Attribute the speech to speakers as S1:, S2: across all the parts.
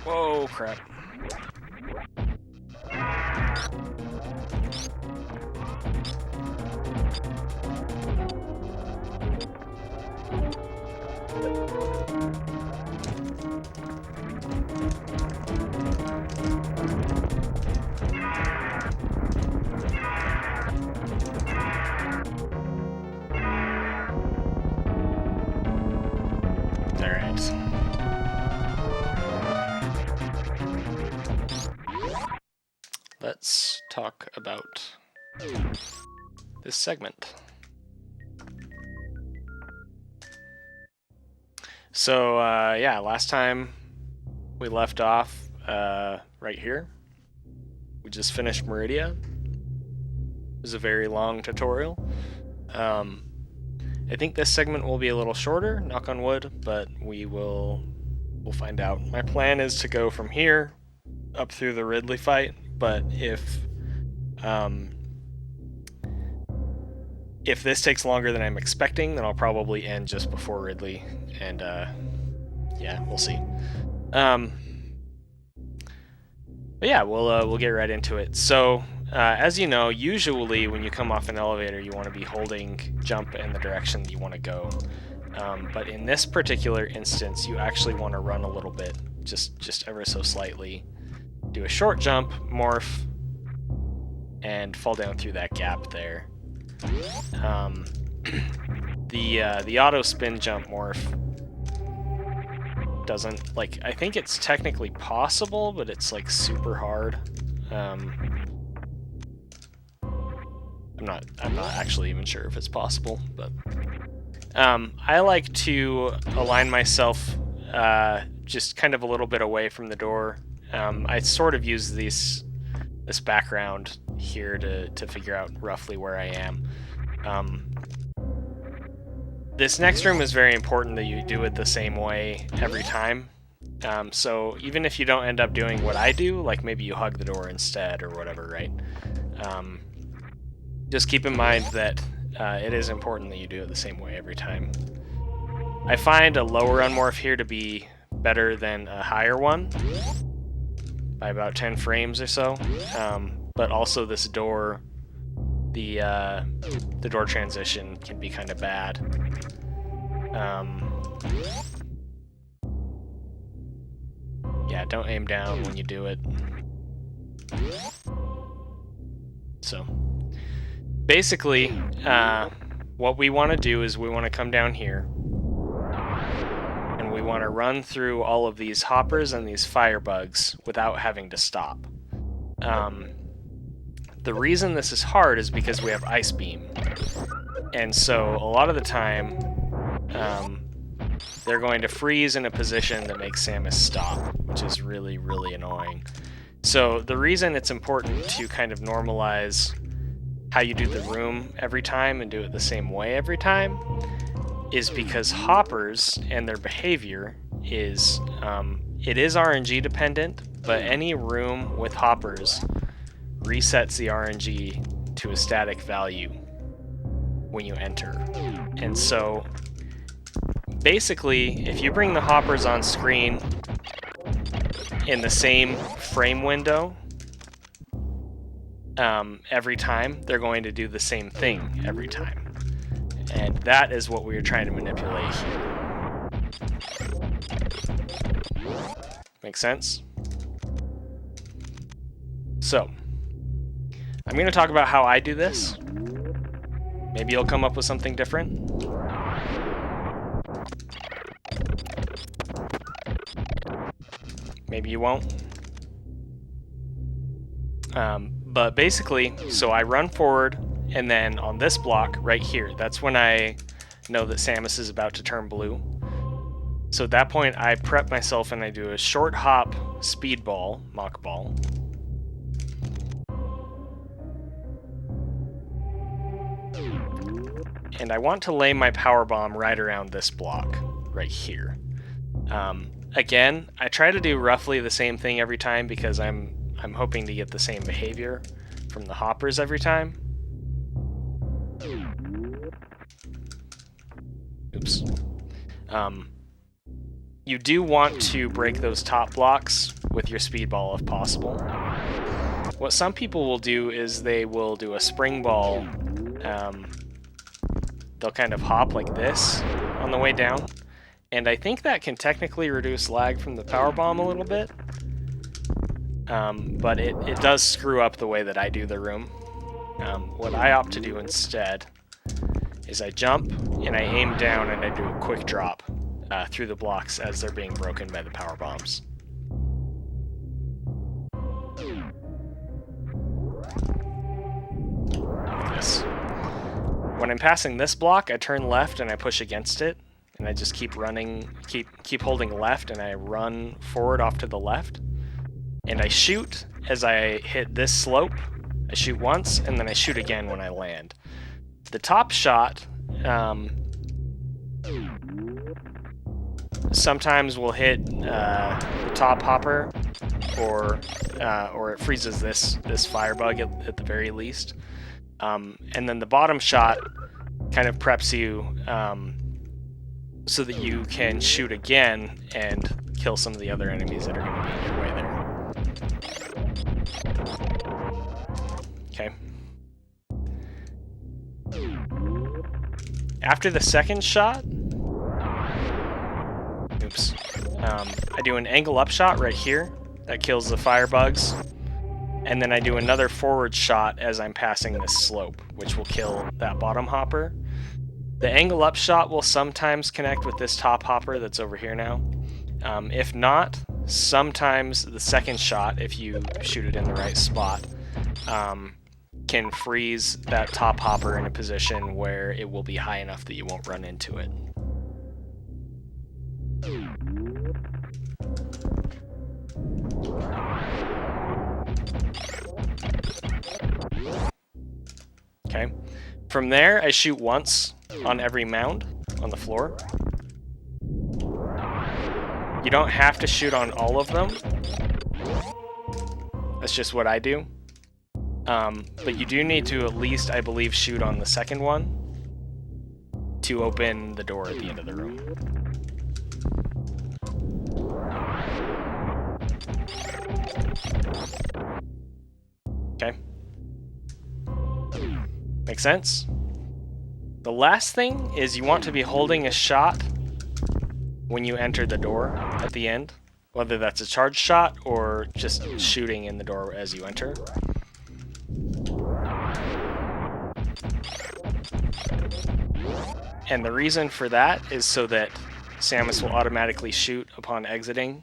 S1: Whoa, crap. Let's talk about this segment. So, yeah, last time we left off right here. We just finished Meridia. It was a very long tutorial. I think this segment will be a little shorter, knock on wood, but we'll find out. My plan is to go from here up through the Ridley fight, but if this takes longer than I'm expecting, then I'll probably end just before Ridley, and yeah, we'll see. But yeah, we'll get right into it. So, as you know, usually when you come off an elevator, you want to be holding jump in the direction that you want to go. But in this particular instance, you actually want to run a little bit, just ever so slightly. Do a short jump, morph, and fall down through that gap there. The auto spin jump morph doesn't, like, I think it's technically possible, but it's like super hard. I'm not actually even sure if it's possible, but I like to align myself just kind of a little bit away from the door. I sort of use this background here to figure out roughly where I am. This next room is very important that you do it the same way every time. So even if you don't end up doing what I do, like maybe you hug the door instead or whatever, right? Just keep in mind that it is important that you do it the same way every time. I find a lower unmorph here to be better than a higher one by about 10 frames or so. But also this door, the door transition can be kind of bad. Yeah, don't aim down when you do it. So basically, what we want to do is we want to come down here and we want to run through all of these hoppers and these firebugs without having to stop. The reason this is hard is because we have Ice Beam. And so a lot of the time, they're going to freeze in a position that makes Samus stop, which is really, really annoying. So the reason it's important to kind of normalize how you do the room every time and do it the same way every time is because hoppers and their behavior is, it is RNG dependent, but any room with hoppers resets the RNG to a static value when you enter. And so basically, if you bring the hoppers on screen in the same frame window every time, they're going to do the same thing every time. And that is what we're trying to manipulate here. Make sense? So, I'm going to talk about how I do this. Maybe you'll come up with something different. Maybe you won't. But basically, so I run forward, and then on this block right here, that's when I know that Samus is about to turn blue. So at that point, I prep myself and I do a short hop speed ball, mock ball. And I want to lay my power bomb right around this block right here. Again, I try to do roughly the same thing every time because I'm hoping to get the same behavior from the hoppers every time. Oops. you do want to break those top blocks with your speedball if possible. What some people will do is they will do a spring ball. They'll kind of hop like this on the way down, and I think that can technically reduce lag from the power bomb a little bit, but it does screw up the way that I do the room. What I opt to do instead is I jump and I aim down and I do a quick drop through the blocks as they're being broken by the power bombs. Like this. When I'm passing this block, I turn left and I push against it, and I just keep running, keep holding left, and I run forward off to the left, and I shoot as I hit this slope. I shoot once, and then I shoot again when I land. The top shot sometimes will hit the top hopper, or it freezes this firebug at the very least. And then the bottom shot kind of preps you so that you can shoot again and kill some of the other enemies that are going to be in your way there. Okay. After the second shot, oops, I do an angle up shot right here that kills the firebugs. And then I do another forward shot as I'm passing this slope, which will kill that bottom hopper. The angle up shot will sometimes connect with this top hopper that's over here now. If not, sometimes the second shot, if you shoot it in the right spot, can freeze that top hopper in a position where it will be high enough that you won't run into it. Okay. From there, I shoot once on every mound on the floor. You don't have to shoot on all of them. That's just what I do. But you do need to at least, I believe, shoot on the second one to open the door at the end of the room. Okay. Make sense? The last thing is you want to be holding a shot when you enter the door at the end, whether that's a charge shot or just shooting in the door as you enter. And the reason for that is so that Samus will automatically shoot upon exiting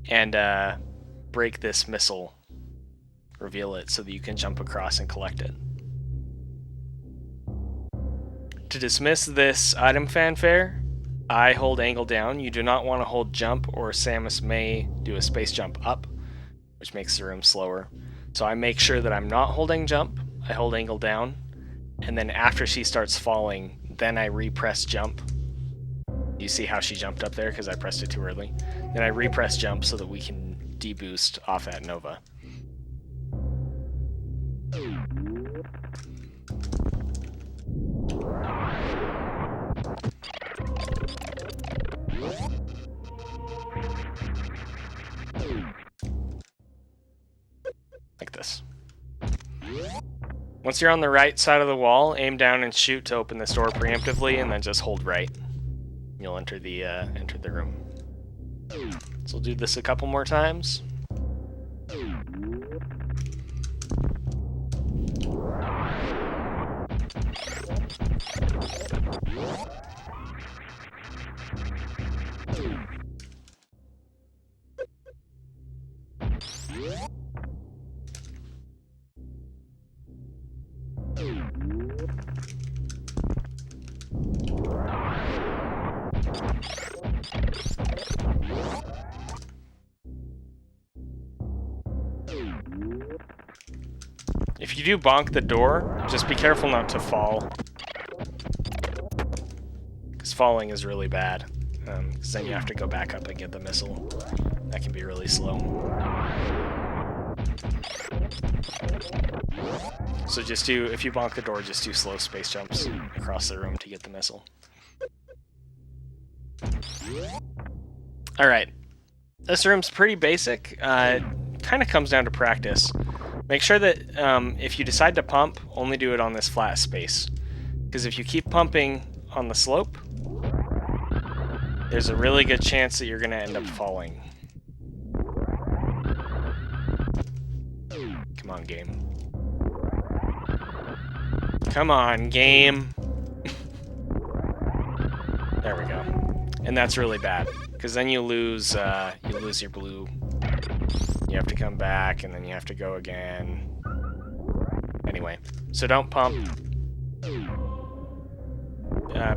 S1: and break this missile, reveal it so that you can jump across and collect it. To dismiss this item fanfare, I hold angle down. You do not want to hold jump, or Samus may do a space jump up, which makes the room slower. So I make sure that I'm not holding jump. I hold angle down, and then after she starts falling, then I repress jump. You see how she jumped up there because I pressed it too early. Then I repress jump so that we can deboost off at Nova. Like this. Once you're on the right side of the wall, aim down and shoot to open this door preemptively, and then just hold right. You'll enter the room. So we'll do this a couple more times. If you do bonk the door, just be careful not to fall. Because falling is really bad. Because then you have to go back up and get the missile. That can be really slow. So just do, if you bonk the door, just do slow space jumps across the room to get the missile. Alright. This room's pretty basic. Kind of comes down to practice. Make sure that if you decide to pump, only do it on this flat space. Because if you keep pumping on the slope, there's a really good chance that you're going to end up falling. Come on, game. Come on, game. There we go. And that's really bad, because then you lose your blue. You have to come back, and then you have to go again. Anyway, so don't pump.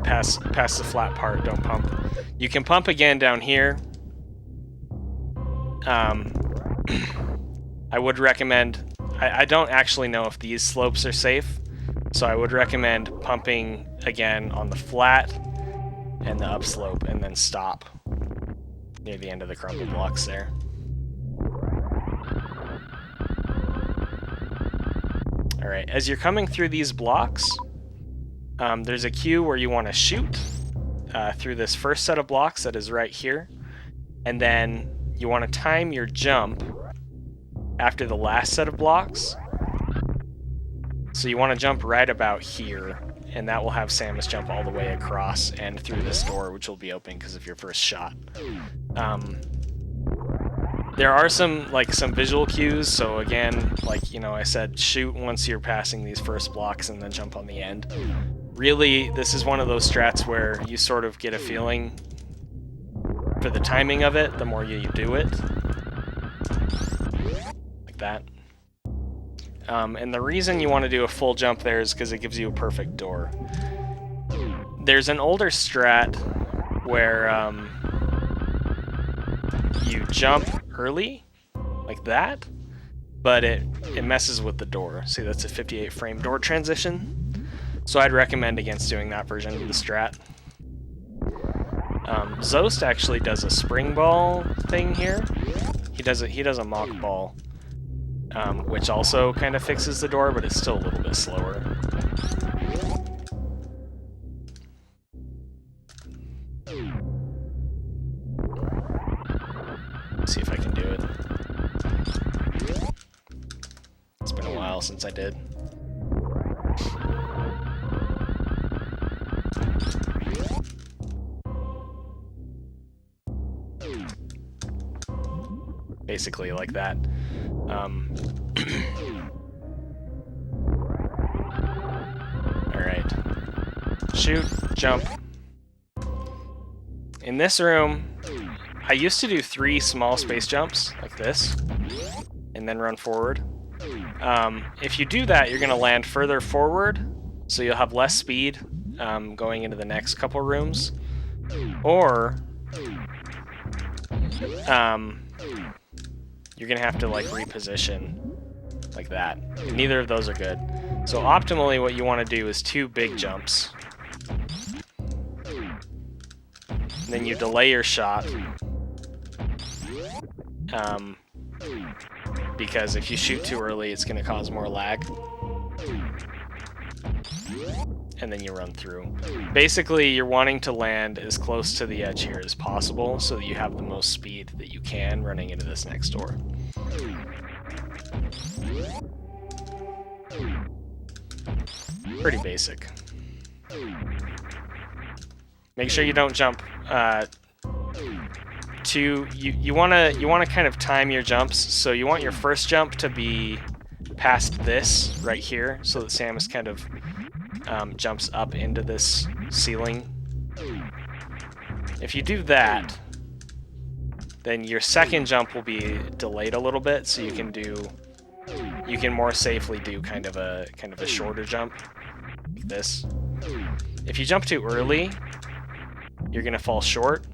S1: Past the flat part, don't pump. You can pump again down here. I would recommend... I don't actually know if these slopes are safe, so I would recommend pumping again on the flat and the upslope, and then stop near the end of the crumble blocks there. Alright, as you're coming through these blocks, there's a cue where you want to shoot through this first set of blocks that is right here, and then you want to time your jump after the last set of blocks. So you want to jump right about here, and that will have Samus jump all the way across and through this door, which will be open because of your first shot. There are some visual cues, so again, I said, shoot once you're passing these first blocks and then jump on the end. Really, this is one of those strats where you sort of get a feeling for the timing of it the more you do it. Like that. And the reason you want to do a full jump there is because it gives you a perfect door. There's an older strat where you jump early, like that, but it messes with the door. See, that's a 58 frame door transition. So I'd recommend against doing that version of the strat. Zost actually does a spring ball thing here. He does a mock ball, which also kind of fixes the door, but it's still a little bit slower. See if I can do it. It's been a while since I did. Basically like that. Alright. Shoot, jump. In this room, I used to do 3 small space jumps, like this, and then run forward. If you do that, you're going to land further forward, so you'll have less speed going into the next couple rooms. Or you're going to have to reposition like that. And neither of those are good. So optimally what you want to do is 2 big jumps. And then you delay your shot. Because if you shoot too early, it's going to cause more lag. And then you run through. Basically, you're wanting to land as close to the edge here as possible so that you have the most speed that you can running into this next door. Pretty basic. Make sure you don't jump you want to kind of time your jumps, so you want your first jump to be past this right here, so that Samus kind of jumps up into this ceiling. If you do that, then your second jump will be delayed a little bit, so you can more safely do kind of a shorter jump like this. If you jump too early, you're gonna fall short,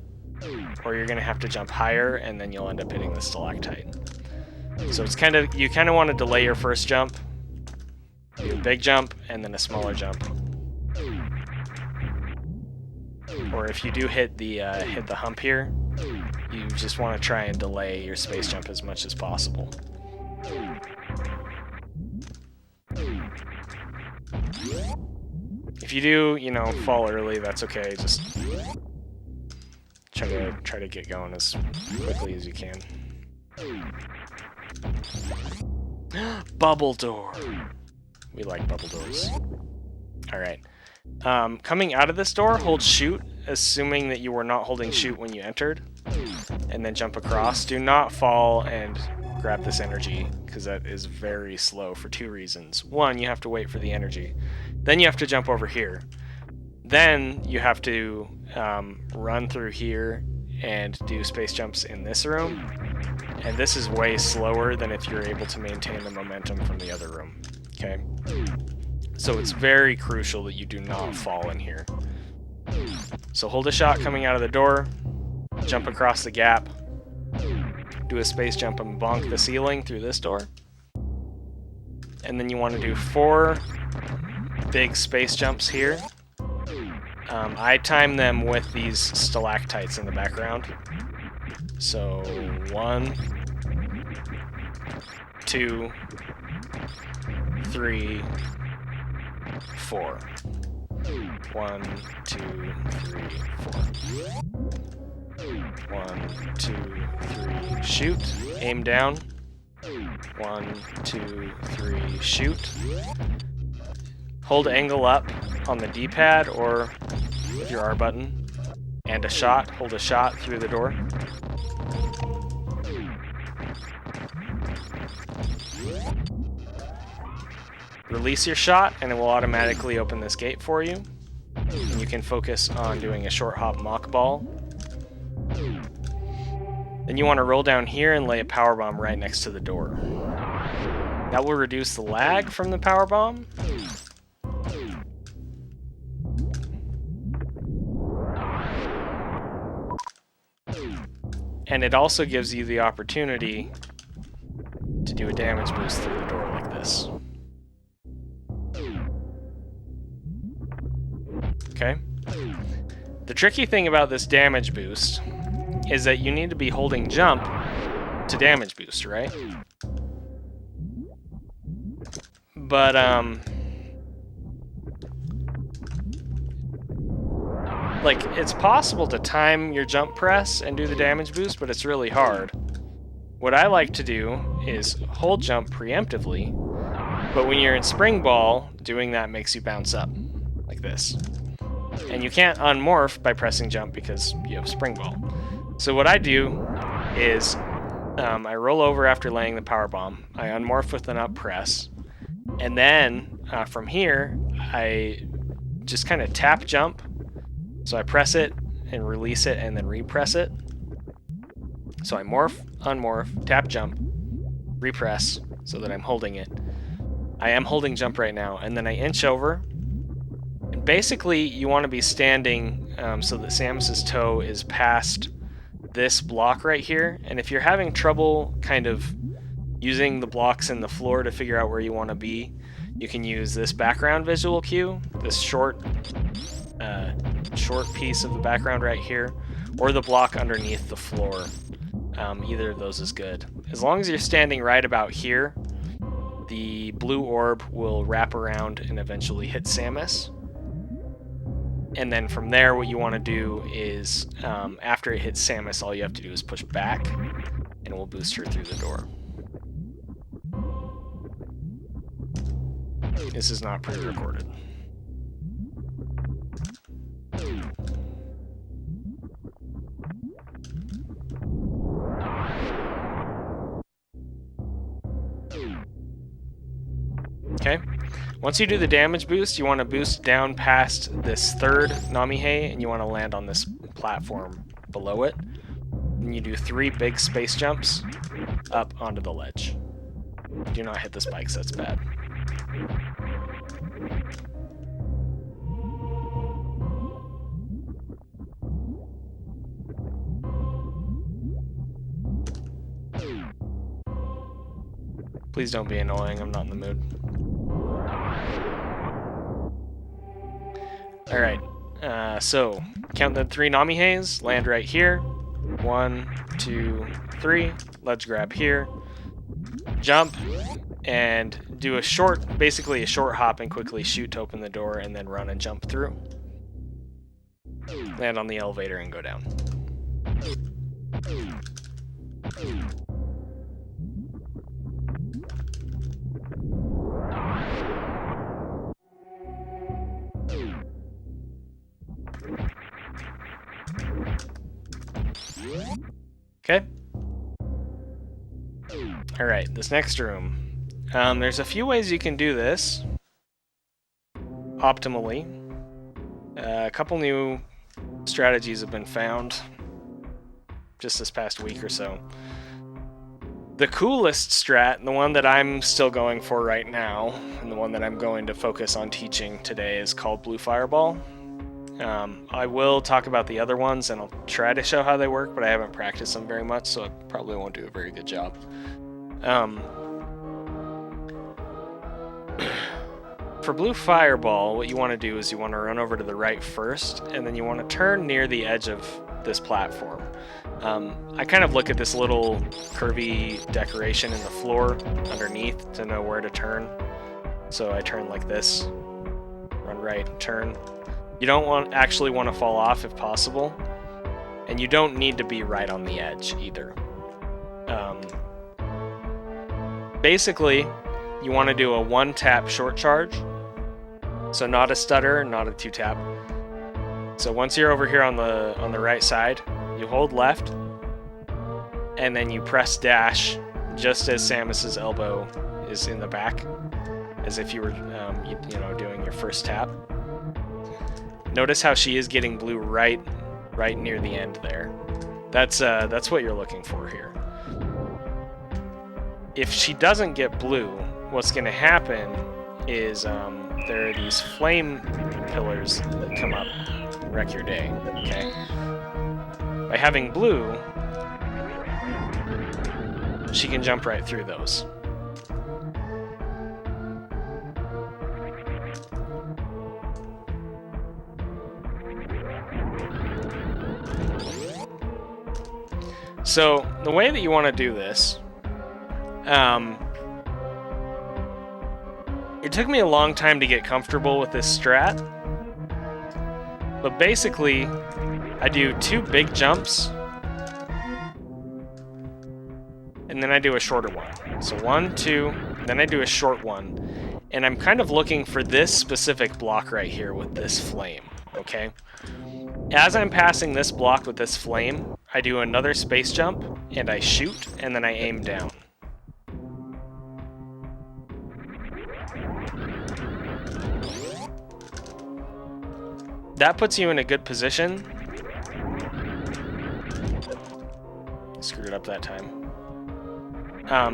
S1: or you're gonna have to jump higher, and then you'll end up hitting the stalactite. So it's you kind of want to delay your first jump, do a big jump, and then a smaller jump. Or if you do hit the hump here, you just want to try and delay your space jump as much as possible. If you do, fall early, that's okay. Just try to get going as quickly as you can. Bubble door. We like bubble doors. Alright. Coming out of this door, hold shoot, assuming that you were not holding shoot when you entered. And then jump across. Do not fall and grab this energy, because that is very slow for two reasons. One, you have to wait for the energy. Then you have to jump over here. Then you have to run through here and do space jumps in this room. And this is way slower than if you're able to maintain the momentum from the other room. Okay? So it's very crucial that you do not fall in here. So hold a shot coming out of the door, jump across the gap, do a space jump and bonk the ceiling through this door. And then you want to do 4 big space jumps here. I time them with these stalactites in the background. So 1, 2, 3, 4. 1, 2, 3, 4. 1, 2, 3, shoot. Aim down. 1, 2, 3, shoot. Hold angle up on the D-pad or with your R button. And a shot. Hold a shot through the door. Release your shot and it will automatically open this gate for you. And you can focus on doing a short hop mock ball. Then you want to roll down here and lay a power bomb right next to the door. That will reduce the lag from the power bomb. And it also gives you the opportunity to do a damage boost through the door like this. Okay? The tricky thing about this damage boost is that you need to be holding jump to damage boost, right? But, like, it's possible to time your jump press and do the damage boost, but it's really hard. What I like to do is hold jump preemptively, but when you're in spring ball, doing that makes you bounce up, like this. And you can't unmorph by pressing jump because you have spring ball. So what I do is I roll over after laying the power bomb, I unmorph with an up press, and then from here, I just kind of tap jump. So I press it and release it and then repress it. So I morph, unmorph, tap jump, repress so that I'm holding it. I am holding jump right now, and then I inch over. And basically, you want to be standing so that Samus's toe is past this block right here. And if you're having trouble kind of using the blocks in the floor to figure out where you want to be, you can use this background visual cue, this short piece of the background right here, or the block underneath the floor. Either of those is good. As long as you're standing right about here, the blue orb will wrap around and eventually hit Samus. And then from there, what you want to do is, after it hits Samus, all you have to do is push back, and it will boost her through the door. This is not pre-recorded. Okay, once you do the damage boost, you want to boost down past this third Namihe, and you want to land on this platform below it. And you do 3 big space jumps up onto the ledge. Do not hit the spikes, that's bad. Please don't be annoying, I'm not in the mood. Alright, so count the 3 Namihes, land right here. 1, 2, 3, ledge grab here. Jump, and do a short, basically a short hop and quickly shoot to open the door, and then run and jump through. Land on the elevator and go down. Okay. Alright, this next room. There's a few ways you can do this optimally. A couple new strategies have been found just this past week or so. The coolest strat, and the one that I'm still going for right now, and the one that I'm going to focus on teaching today, is called Blue Fireball. I will talk about the other ones, and I'll try to show how they work, but I haven't practiced them very much, so I probably won't do a very good job. For Blue Fireball, what you want to do is you want to run over to the right first, and then you want to turn near the edge of this platform. I kind of look at this little curvy decoration in the floor underneath to know where to turn. So I turn like this, run right, turn. You don't actually want to fall off if possible, and you don't need to be right on the edge either. Basically, you want to do a one-tap short charge, so not a stutter, not a two-tap. So once you're over here on the right side, you hold left, and then you press dash just as Samus's elbow is in the back, as if you were doing your first tap. Notice how she is getting blue right near the end there. That's what you're looking for here. If she doesn't get blue, what's going to happen is there are these flame pillars that come up and wreck your day. Okay. By having blue, she can jump right through those. So the way that you want to do this, it took me a long time to get comfortable with this strat, but basically I do 2 big jumps and then I do a shorter one. So 1, 2, then I do a short one, and I'm kind of looking for this specific block right here with this flame, okay? As I'm passing this block with this flame, I do another space jump, and I shoot, and then I aim down. That puts you in a good position. Screwed it up that time.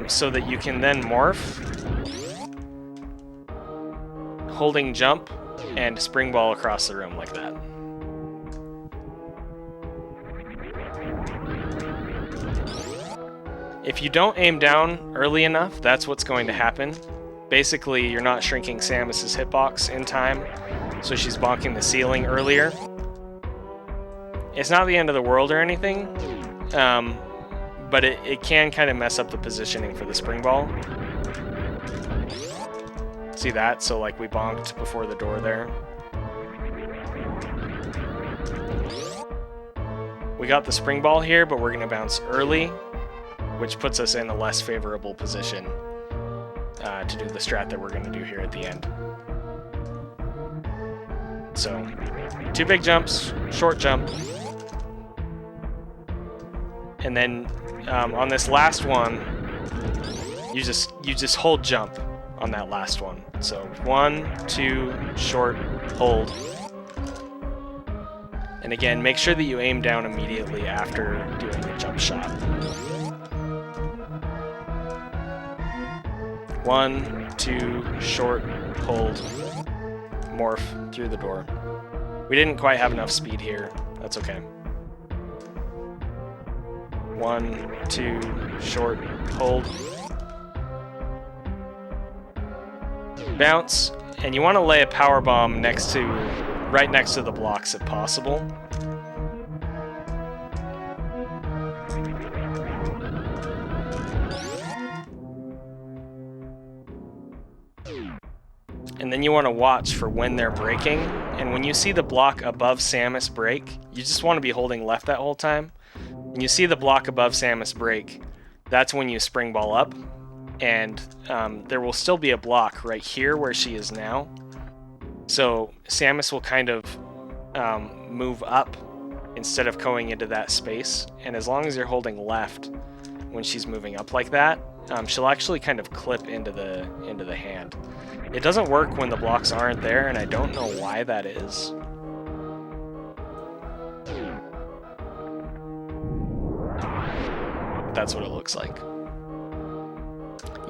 S1: So that you can then morph, holding jump, and spring ball across the room like that. If you don't aim down early enough, that's what's going to happen. Basically, you're not shrinking Samus's hitbox in time, so she's bonking the ceiling earlier. It's not the end of the world or anything, but it can kind of mess up the positioning for the spring ball. See that? So like we bonked before the door there. We got the spring ball here, but we're going to bounce early, which puts us in a less favorable position to do the strat that we're going to do here at the end. So, 2 big jumps, short jump, and then on this last one, you just hold jump on that last one. So 1, 2, short, hold. And again, make sure that you aim down immediately after doing the jump shot. 1, 2, short, hold, morph through the door. We didn't quite have enough speed here. That's okay. 1, 2, short, hold. Bounce, and you want to lay a power bomb right next to the blocks if possible. And then you want to watch for when they're breaking, and when you see the block above Samus break, you just want to be holding left that whole time, and you see the block above Samus break, that's when you spring ball up, and there will still be a block right here where she is now. So Samus will kind of move up instead of going into that space, and as long as you're holding left when she's moving up like that, she'll actually kind of clip into the hand. It doesn't work when the blocks aren't there, and I don't know why that is. That's what it looks like.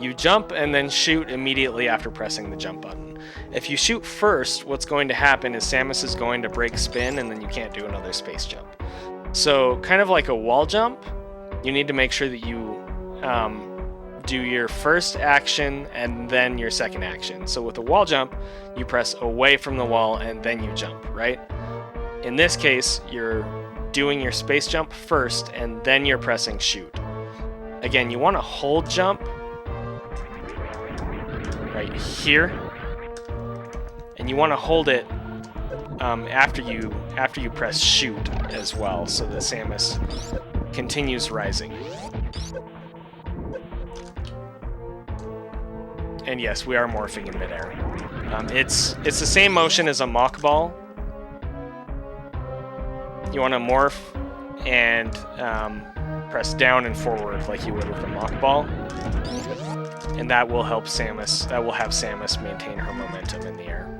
S1: You jump and then shoot immediately after pressing the jump button. If you shoot first, what's going to happen is Samus is going to break spin, and then you can't do another space jump. So kind of like a wall jump, you need to make sure that you do your first action and then your second action. So with a wall jump, you press away from the wall and then you jump, right? In this case, you're doing your space jump first and then you're pressing shoot. Again, you want to hold jump right here, and you want to hold it after you press shoot as well, so that Samus continues rising. And yes, we are morphing in midair. It's the same motion as a mock ball. You want to morph and press down and forward like you would with a mock ball, and that will help Samus. That will have Samus maintain her momentum in the air.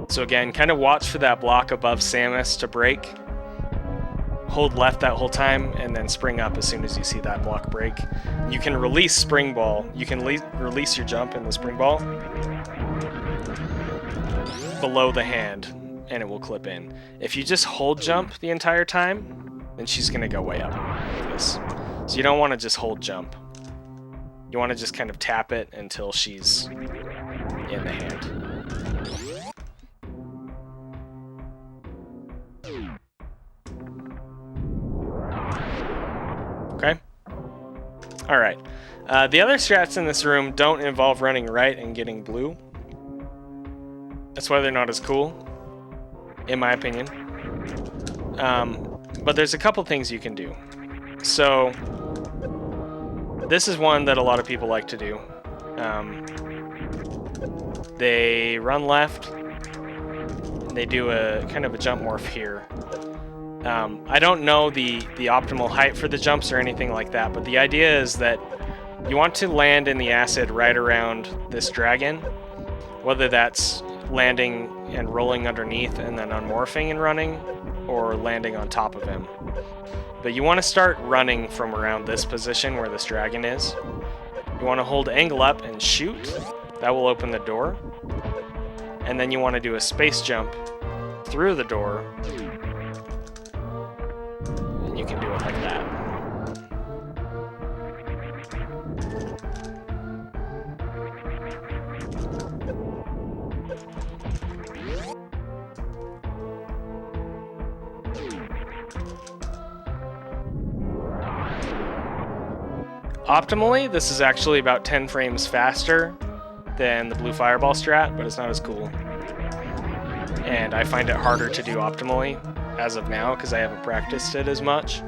S1: So again, kind of watch for that block above Samus to break. Hold left that whole time, and then spring up as soon as you see that block break. You can release spring ball. You can release your jump in the spring ball below the hand, and it will clip in. If you just hold jump the entire time, then she's going to go way up like this. So you don't want to just hold jump. You want to just kind of tap it until she's in the hand. Okay? Alright. The other strats in this room don't involve running right and getting blue. That's why they're not as cool, in my opinion. But there's a couple things you can do. So, this is one that a lot of people like to do. They run left, and they do a kind of a jump morph here. I don't know the optimal height for the jumps or anything like that, but the idea is that you want to land in the acid right around this dragon, whether that's landing and rolling underneath and then unmorphing and running, or landing on top of him. But you want to start running from around this position where this dragon is. You want to hold angle up and shoot. That will open the door. And then you want to do a space jump through the door. And you can do it like that. Optimally, this is actually about 10 frames faster than the blue fireball strat, but it's not as cool. And I find it harder to do optimally as of now because I haven't practiced it as much.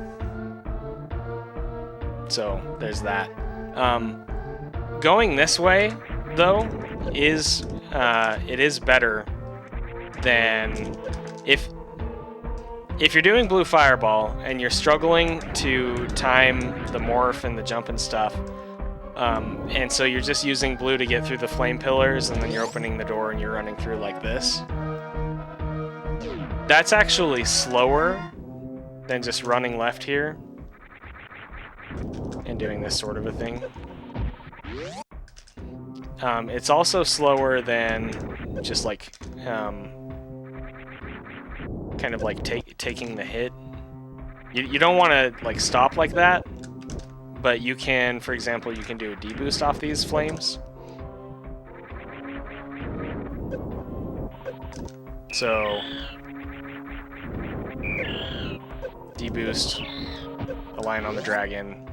S1: So there's that. Going this way, though, is it is better than if you're doing blue fireball and you're struggling to time the morph and the jump and stuff, and so you're just using blue to get through the flame pillars, and then you're opening the door and you're running through like this, that's actually slower than just running left here and doing this sort of a thing. It's also slower than just like kind of like taking the hit. You don't want to like stop like that, but you can, for example, you can do a deboost off these flames. So deboost, align on the dragon,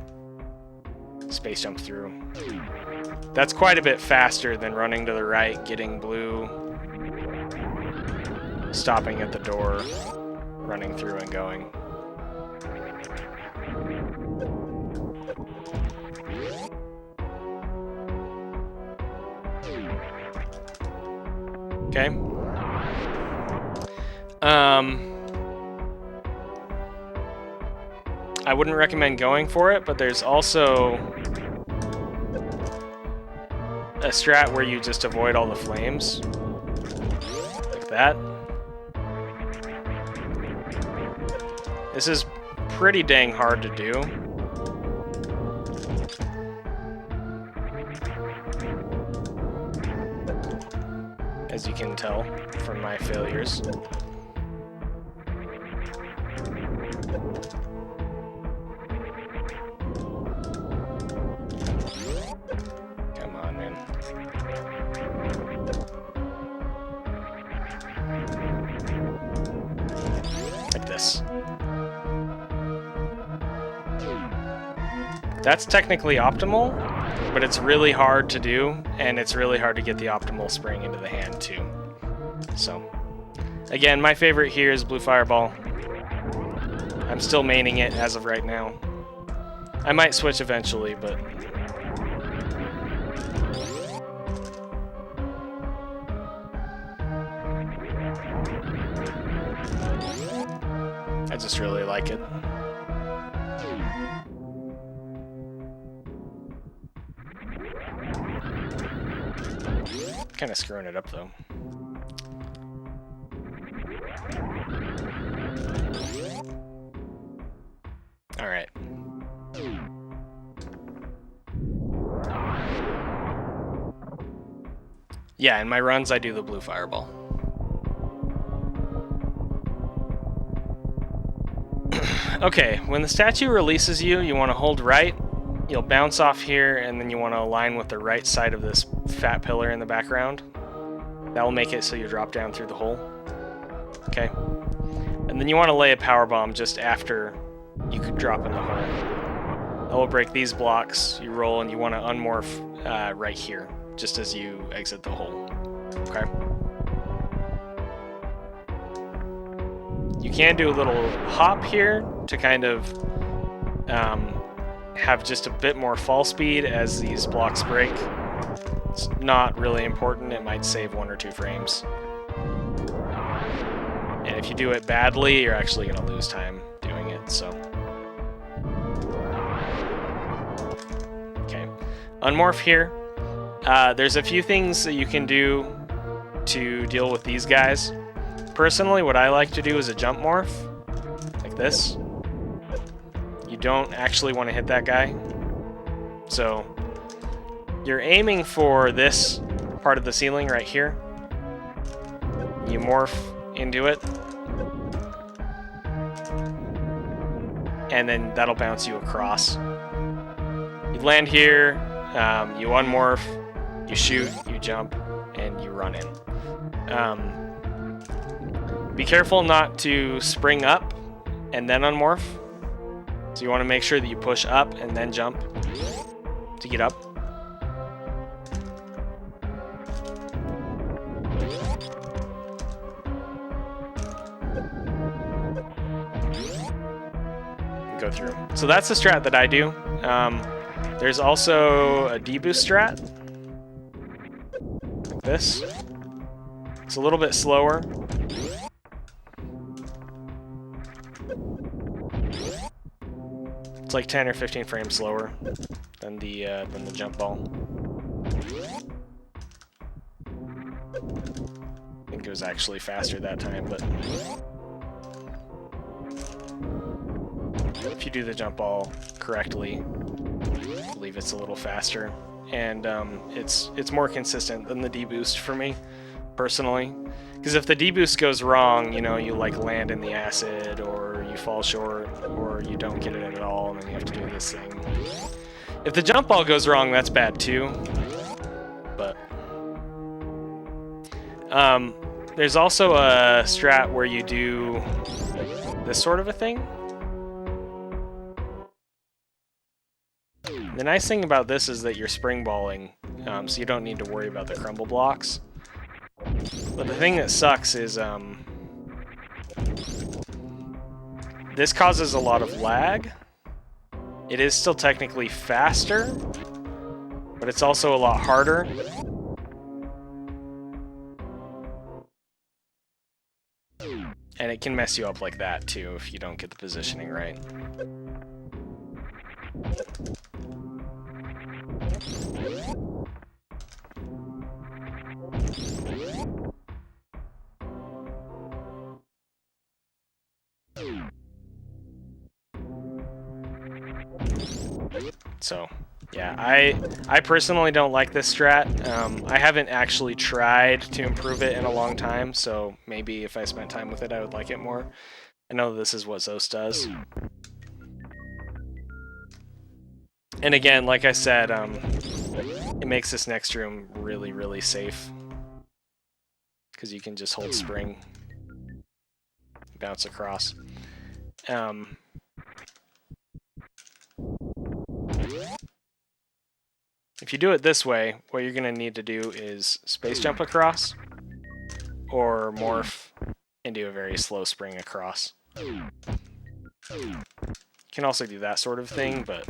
S1: space jump through. That's quite a bit faster than running to the right, getting blue, stopping at the door, running through and going. Okay. I wouldn't recommend going for it, but there's also a strat where you just avoid all the flames. Like that. This is pretty dang hard to do. As you can tell from my failures. Come on, man. Like this. That's technically optimal, but it's really hard to do, and it's really hard to get the optimal spring into the hand too. So, again, my favorite here is Blue Fireball. I'm still maining it as of right now. I might switch eventually, but... I just really like it. Kind of screwing it up though. All right. Yeah, in my runs I do the Blue Fireball. Okay, when the statue releases you, you want to hold right. You'll bounce off here, and then you want to align with the right side of this fat pillar in the background. That will make it so you drop down through the hole. Okay. And then you want to lay a power bomb just after you could drop in the hole. That will break these blocks. You roll, and you want to unmorph right here, just as you exit the hole. Okay. You can do a little hop here to kind of have just a bit more fall speed as these blocks break. It's not really important. It might save 1 or 2 frames. And if you do it badly, you're actually going to lose time doing it, so. Okay. Unmorph here. There's a few things that you can do to deal with these guys. Personally, what I like to do is a jump morph, like this. You don't actually want to hit that guy. So you're aiming for this part of the ceiling right here. You morph into it. And then that'll bounce you across. You land here, you unmorph, you shoot, you jump, and you run in. Be careful not to spring up and then unmorph. So you want to make sure that you push up and then jump to get up. Go through. So that's the strat that I do. There's also a deboost strat. Like this. It's a little bit slower. It's like 10 or 15 frames slower than the jump ball. I think it was actually faster that time, but if you do the jump ball correctly, I believe it's a little faster, and it's more consistent than the deboost for me, personally. Because if the deboost goes wrong, you know, you like land in the acid, or you fall short, or you don't get it at all, and then you have to do this thing. If the jump ball goes wrong, that's bad too. But there's also a strat where you do this sort of a thing. The nice thing about this is that you're springballing, so you don't need to worry about the crumble blocks. But the thing that sucks is this causes a lot of lag. It is still technically faster, but it's also a lot harder. And it can mess you up like that too if you don't get the positioning right. So, yeah, I personally don't like this strat. I haven't actually tried to improve it in a long time, so maybe if I spent time with it, I would like it more. I know this is what Zos does. And again, like I said, it makes this next room really, really safe. Because you can just hold spring, bounce across. If you do it this way, what you're going to need to do is space jump across, or morph and do a very slow spring across. You can also do that sort of thing, but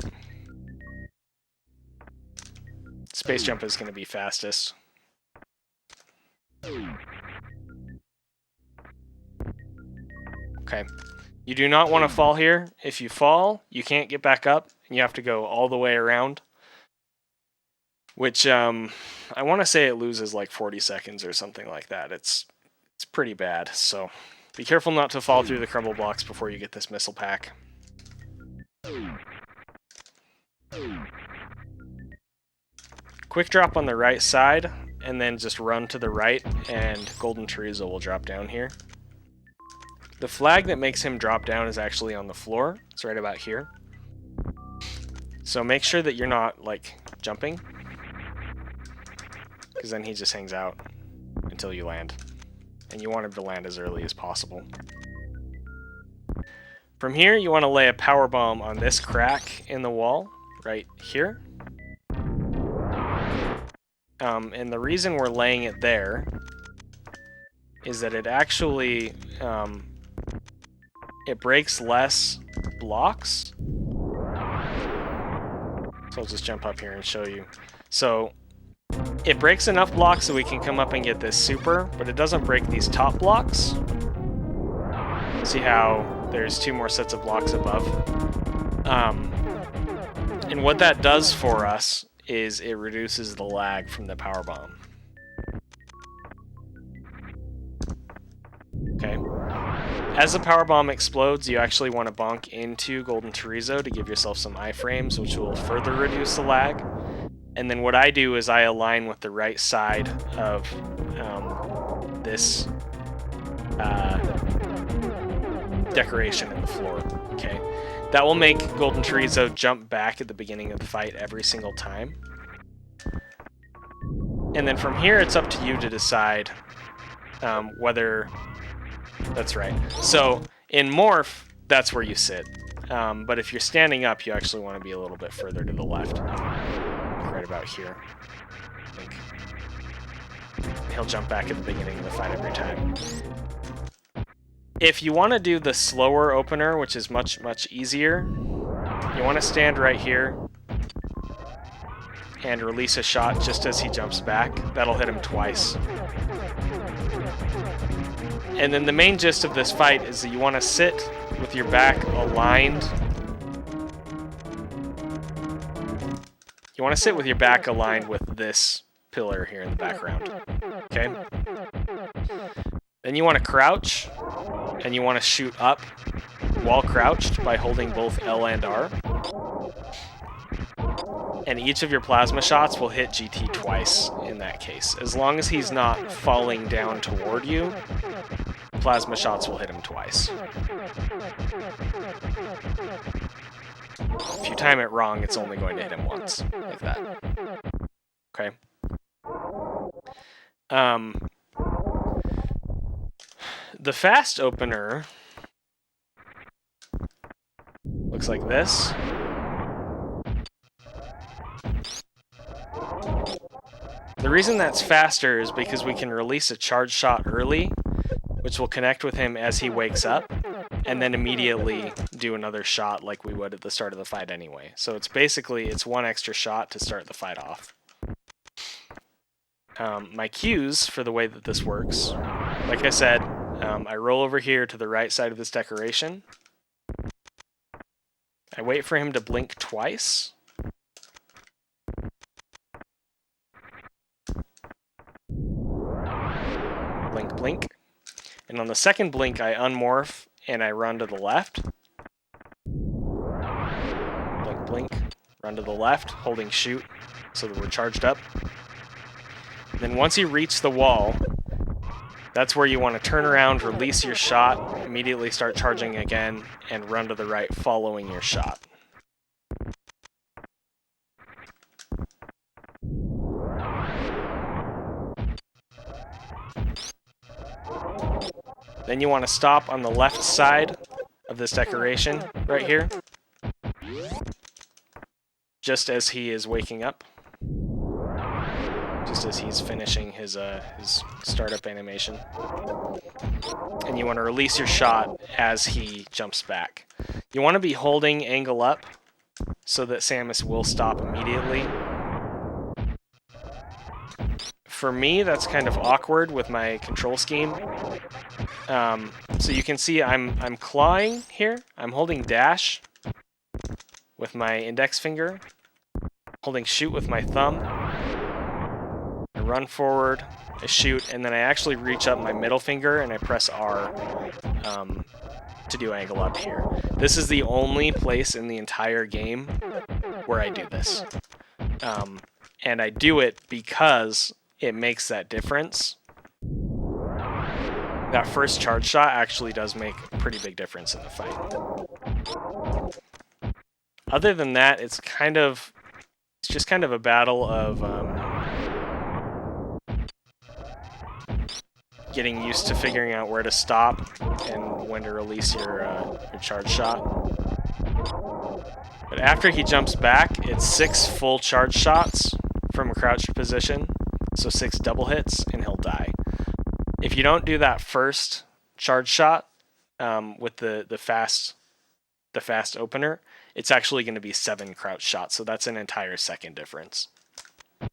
S1: space jump is going to be fastest. Okay. You do not want to fall here. If you fall, you can't get back up, and you have to go all the way around. Which, I want to say it loses like 40 seconds or something like that. It's pretty bad, so be careful not to fall through the crumble blocks before you get this missile pack. Quick drop on the right side, and then just run to the right, and Golden Chorizo will drop down here. The flag that makes him drop down is actually on the floor. It's right about here. So make sure that you're not, like, jumping, because then he just hangs out until you land. And you want him to land as early as possible. From here, you want to lay a power bomb on this crack in the wall, right here. And the reason we're laying it there is that it actually, it breaks less blocks. So I'll just jump up here and show you. So it breaks enough blocks so we can come up and get this super, but it doesn't break these top blocks. See how there's 2 more sets of blocks above? And what that does for us is it reduces the lag from the power bomb. Okay. As the power bomb explodes, you actually want to bonk into Golden Chorizo to give yourself some iframes, which will further reduce the lag. And then what I do is I align with the right side of this decoration in the floor. Okay, that will make Golden Chorizo jump back at the beginning of the fight every single time. And then from here, it's up to you to decide whether... That's right. So in Morph, that's where you sit. But if you're standing up, you actually want to be a little bit further to the left. Right about here. I think he'll jump back at the beginning of the fight every time. If you want to do the slower opener, which is much, much easier, you want to stand right here and release a shot just as he jumps back. That'll hit him twice. And then the main gist of this fight is that you want to sit with your back aligned. You want to sit with your back aligned with this pillar here in the background. Okay? Then you want to crouch, and you want to shoot up while crouched by holding both L and R. And each of your plasma shots will hit GT twice in that case. As long as he's not falling down toward you, plasma shots will hit him twice. If you time it wrong, it's only going to hit him once, like that. Okay? The fast opener looks like this. The reason that's faster is because we can release a charge shot early, which will connect with him as he wakes up, and then immediately do another shot like we would at the start of the fight anyway. So it's basically, it's one extra shot to start the fight off. My cues for the way that this works, like I said, I roll over here to the right side of this decoration. I wait for him to blink twice. Blink, blink. And on the second blink, I unmorph and I run to the left. Blink, blink. Run to the left, holding shoot so that we're charged up. Then once you reach the wall, that's where you want to turn around, release your shot, immediately start charging again, and run to the right following your shot. Then you want to stop on the left side of this decoration right here, just as he is waking up, just as he's finishing his startup animation. And you want to release your shot as he jumps back. You want to be holding angle up so that Samus will stop immediately. For me, that's kind of awkward with my control scheme. So you can see I'm clawing here. I'm holding dash with my index finger, holding shoot with my thumb. I run forward, I shoot, and then I actually reach up my middle finger and I press R to do angle up here. This is the only place in the entire game where I do this. And I do it because it makes that difference. That first charge shot actually does make a pretty big difference in the fight. Other than that, it's just kind of a battle of getting used to figuring out where to stop and when to release your charge shot. But after he jumps back, it's 6 full charge shots from a crouched position, so 6 double hits, and he'll die. If you don't do that first charge shot with the fast opener, it's actually going to be 7 crouch shots, so that's an entire second difference.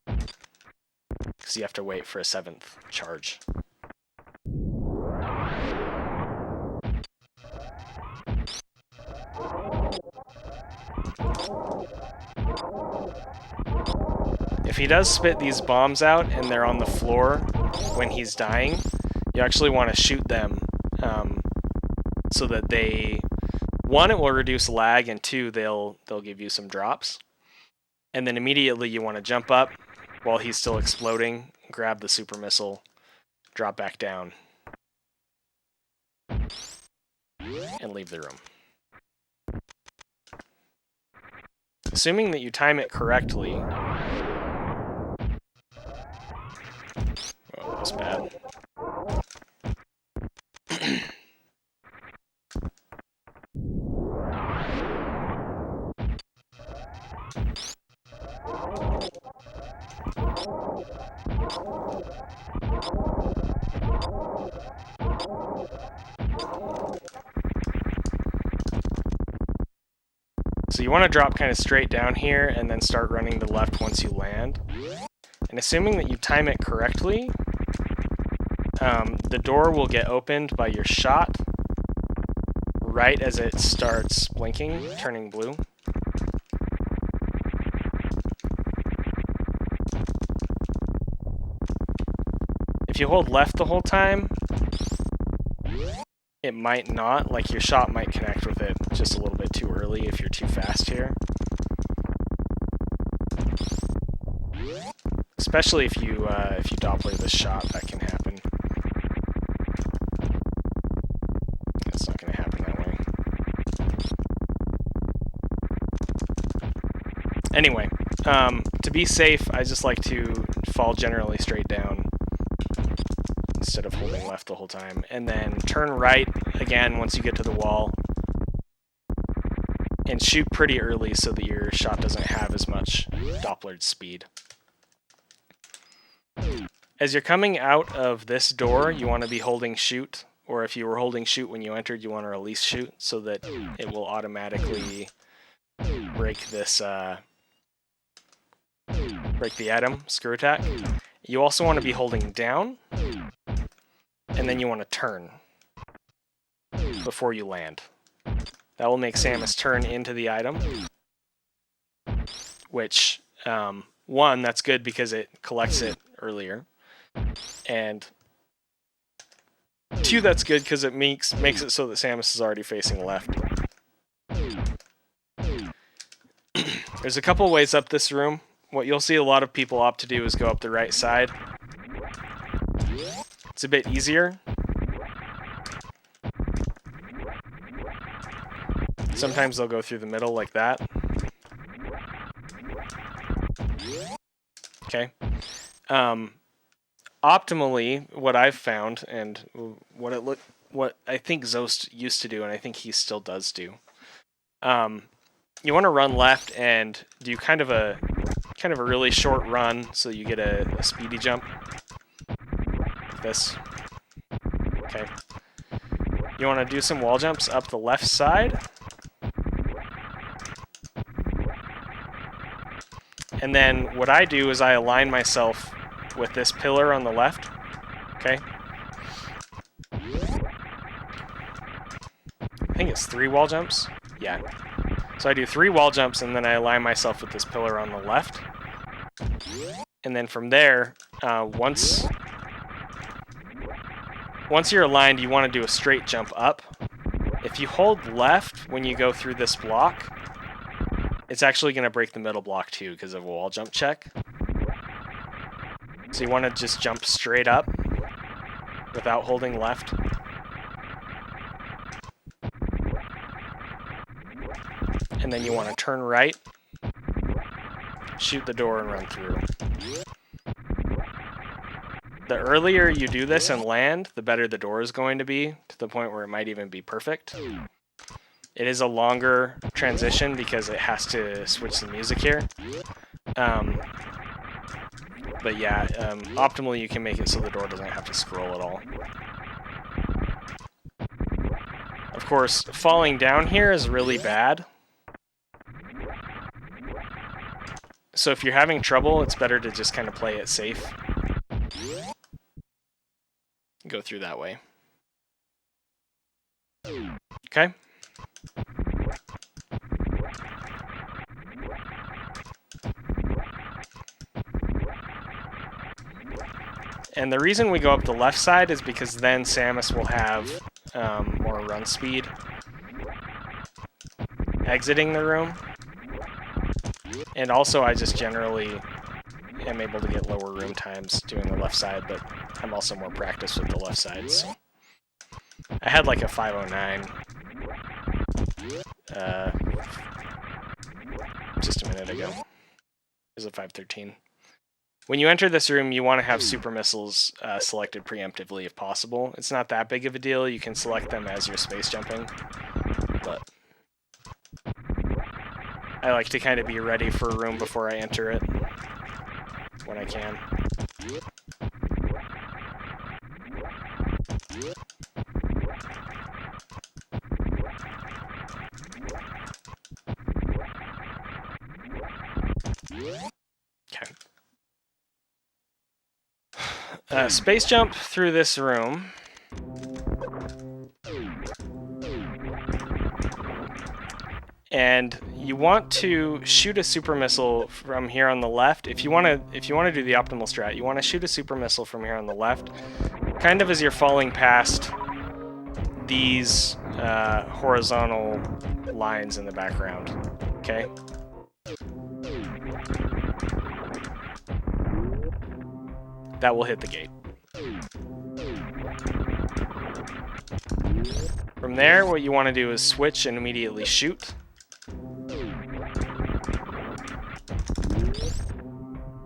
S1: Because you have to wait for a 7th charge. If he does spit these bombs out and they're on the floor when he's dying, you actually want to shoot them so that they, 1, it will reduce lag, and 2, they'll give you some drops. And then immediately you want to jump up while he's still exploding, grab the super missile, drop back down, and leave the room. Assuming that you time it correctly. Oh, that was bad. So you want to drop kind of straight down here and then start running to the left once you land. And assuming that you time it correctly, the door will get opened by your shot right as it starts blinking, turning blue. If you hold left the whole time, it might not, like your shot might connect with it just a little bit too early if you're too fast here. Especially if you Doppler this shot, that can happen. It's not going to happen that way. Anyway, to be safe, I just like to fall generally straight down instead of holding left the whole time. And then turn right again once you get to the wall. And shoot pretty early so that your shot doesn't have as much Dopplered speed. As you're coming out of this door, you want to be holding shoot, or if you were holding shoot when you entered, you want to release shoot so that it will automatically break this, break the item, screw attack. You also want to be holding down, and then you want to turn before you land. That will make Samus turn into the item, which, one, that's good because it collects it earlier, and two, that's good because it makes it so that Samus is already facing left. There's a couple ways up this room. What you'll see a lot of people opt to do is go up the right side. It's a bit easier. Sometimes they'll go through the middle like that. Okay. Optimally, what I've found, and what I think Zost used to do, and I think he still does do, you want to run left and do kind of a really short run, so you get a speedy jump. Like this. Okay. You want to do some wall jumps up the left side. And then what I do is I align myself with this pillar on the left. Okay. I think it's 3 wall jumps. Yeah. So I do 3 wall jumps and then I align myself with this pillar on the left. And then from there, once you're aligned, you want to do a straight jump up. If you hold left when you go through this block, it's actually going to break the middle block too because of a wall jump check. So you want to just jump straight up without holding left. And then you want to turn right, shoot the door, and run through. The earlier you do this and land, the better the door is going to be, to the point where it might even be perfect. It is a longer transition because it has to switch the music here. But yeah, optimally you can make it so the door doesn't have to scroll at all. Of course, falling down here is really bad. So if you're having trouble, it's better to just kind of play it safe. Go through that way. Okay. And the reason we go up the left side is because then Samus will have more run speed exiting the room. And also I just generally am able to get lower room times doing the left side, but I'm also more practiced with the left side, so. I had like a 509 just a minute ago. It was a 513. When you enter this room, you want to have super missiles selected preemptively if possible. It's not that big of a deal. You can select them as you're space jumping, but I like to kind of be ready for a room before I enter it when I can. Okay. Space jump through this room. And you want to shoot a super missile from here on the left. If you want to do the optimal strat, you want to shoot a super missile from here on the left, kind of as you're falling past these horizontal lines in the background. Okay. That will hit the gate. From there, what you want to do is switch and immediately shoot.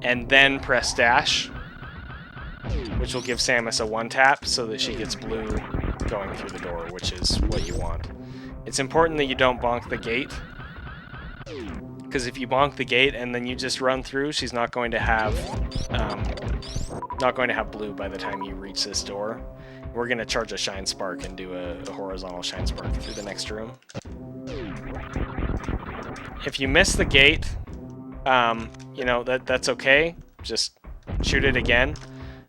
S1: And then press dash, which will give Samus a 1-tap so that she gets blue going through the door, which is what you want. It's important that you don't bonk the gate, because if you bonk the gate and then you just run through, she's not going to have not going to have blue by the time you reach this door. We're going to charge a Shine Spark and do a horizontal Shine Spark through the next room. If you miss the gate, you know, that's okay. Just shoot it again.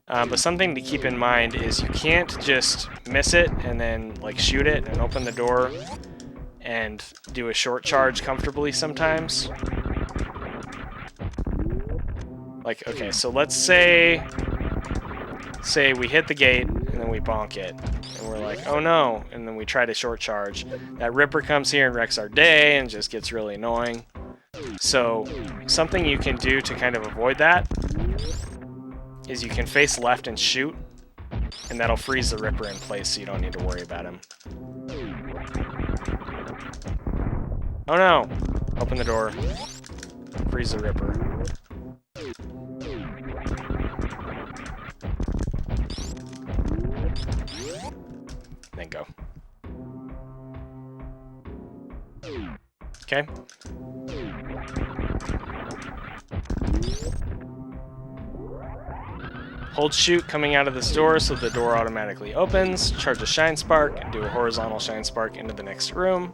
S1: But something to keep in mind is you can't just miss it and then like shoot it and open the door and do a short charge comfortably sometimes. Like, okay, so let's say we hit the gate and then we bonk it and we're like, oh no, and then we try to short charge. That Ripper comes here and wrecks our day and just gets really annoying. So something you can do to kind of avoid that is you can face left and shoot, and that'll freeze the Ripper in place so you don't need to worry about him. Oh no! Open the door. Freeze the Ripper. Then go. Okay. Hold shoot coming out of this door so the door automatically opens. Charge a Shine Spark and do a horizontal Shine Spark into the next room.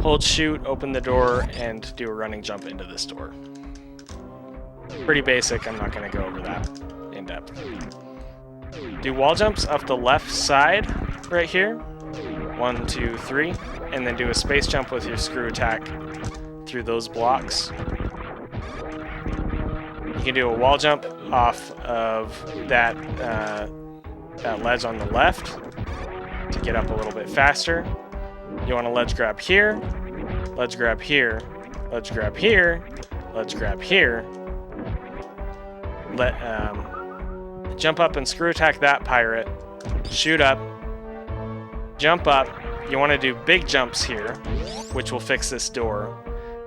S1: Hold shoot, open the door, and do a running jump into this door. Pretty basic, I'm not going to go over that in depth. Do wall jumps up the left side right here. 1, 2, 3. And then do a space jump with your screw attack through those blocks. You can do a wall jump off of that ledge on the left to get up a little bit faster. You want to ledge grab here, ledge grab here, ledge grab here, ledge grab here. Jump up and screw attack that pirate. Shoot up, jump up. You want to do big jumps here, which will fix this door,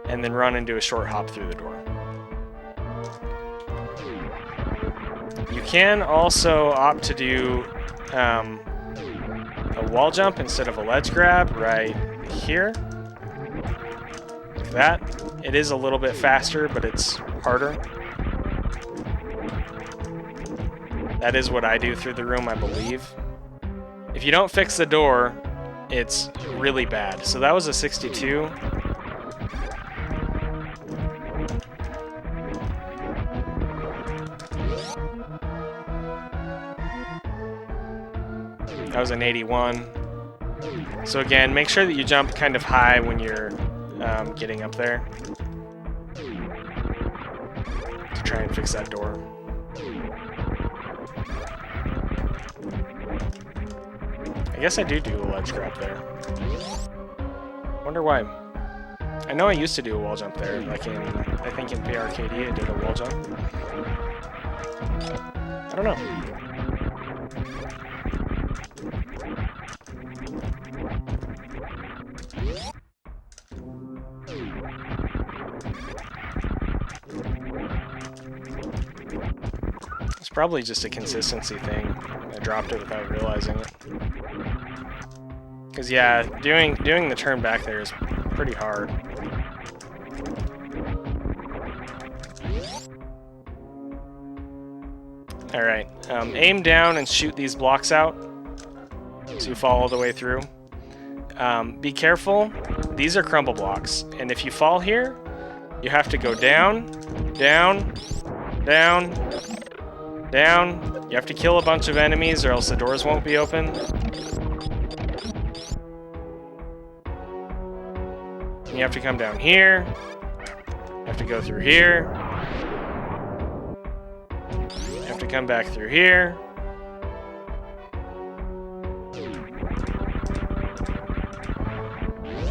S1: and then run and do a short hop through the door. You can also opt to do a wall jump instead of a ledge grab right here. Like that. It is a little bit faster, but it's harder. That is what I do through the room, I believe. If you don't fix the door, it's really bad. So that was a 62. That was an 81. So again, make sure that you jump kind of high when you're getting up there to try and fix that door. I guess I do a ledge grab there. Wonder why. I know I used to do a wall jump there, like I think in PRKD I did a wall jump. I don't know. It's probably just a consistency thing. I dropped it without realizing it. Because yeah, doing the turn back there is pretty hard. Alright, aim down and shoot these blocks out so you fall all the way through. Be careful, these are crumble blocks, and if you fall here, you have to go down, down, down, down. You have to kill a bunch of enemies or else the doors won't be open. You have to come down here. You have to go through here. You have to come back through here.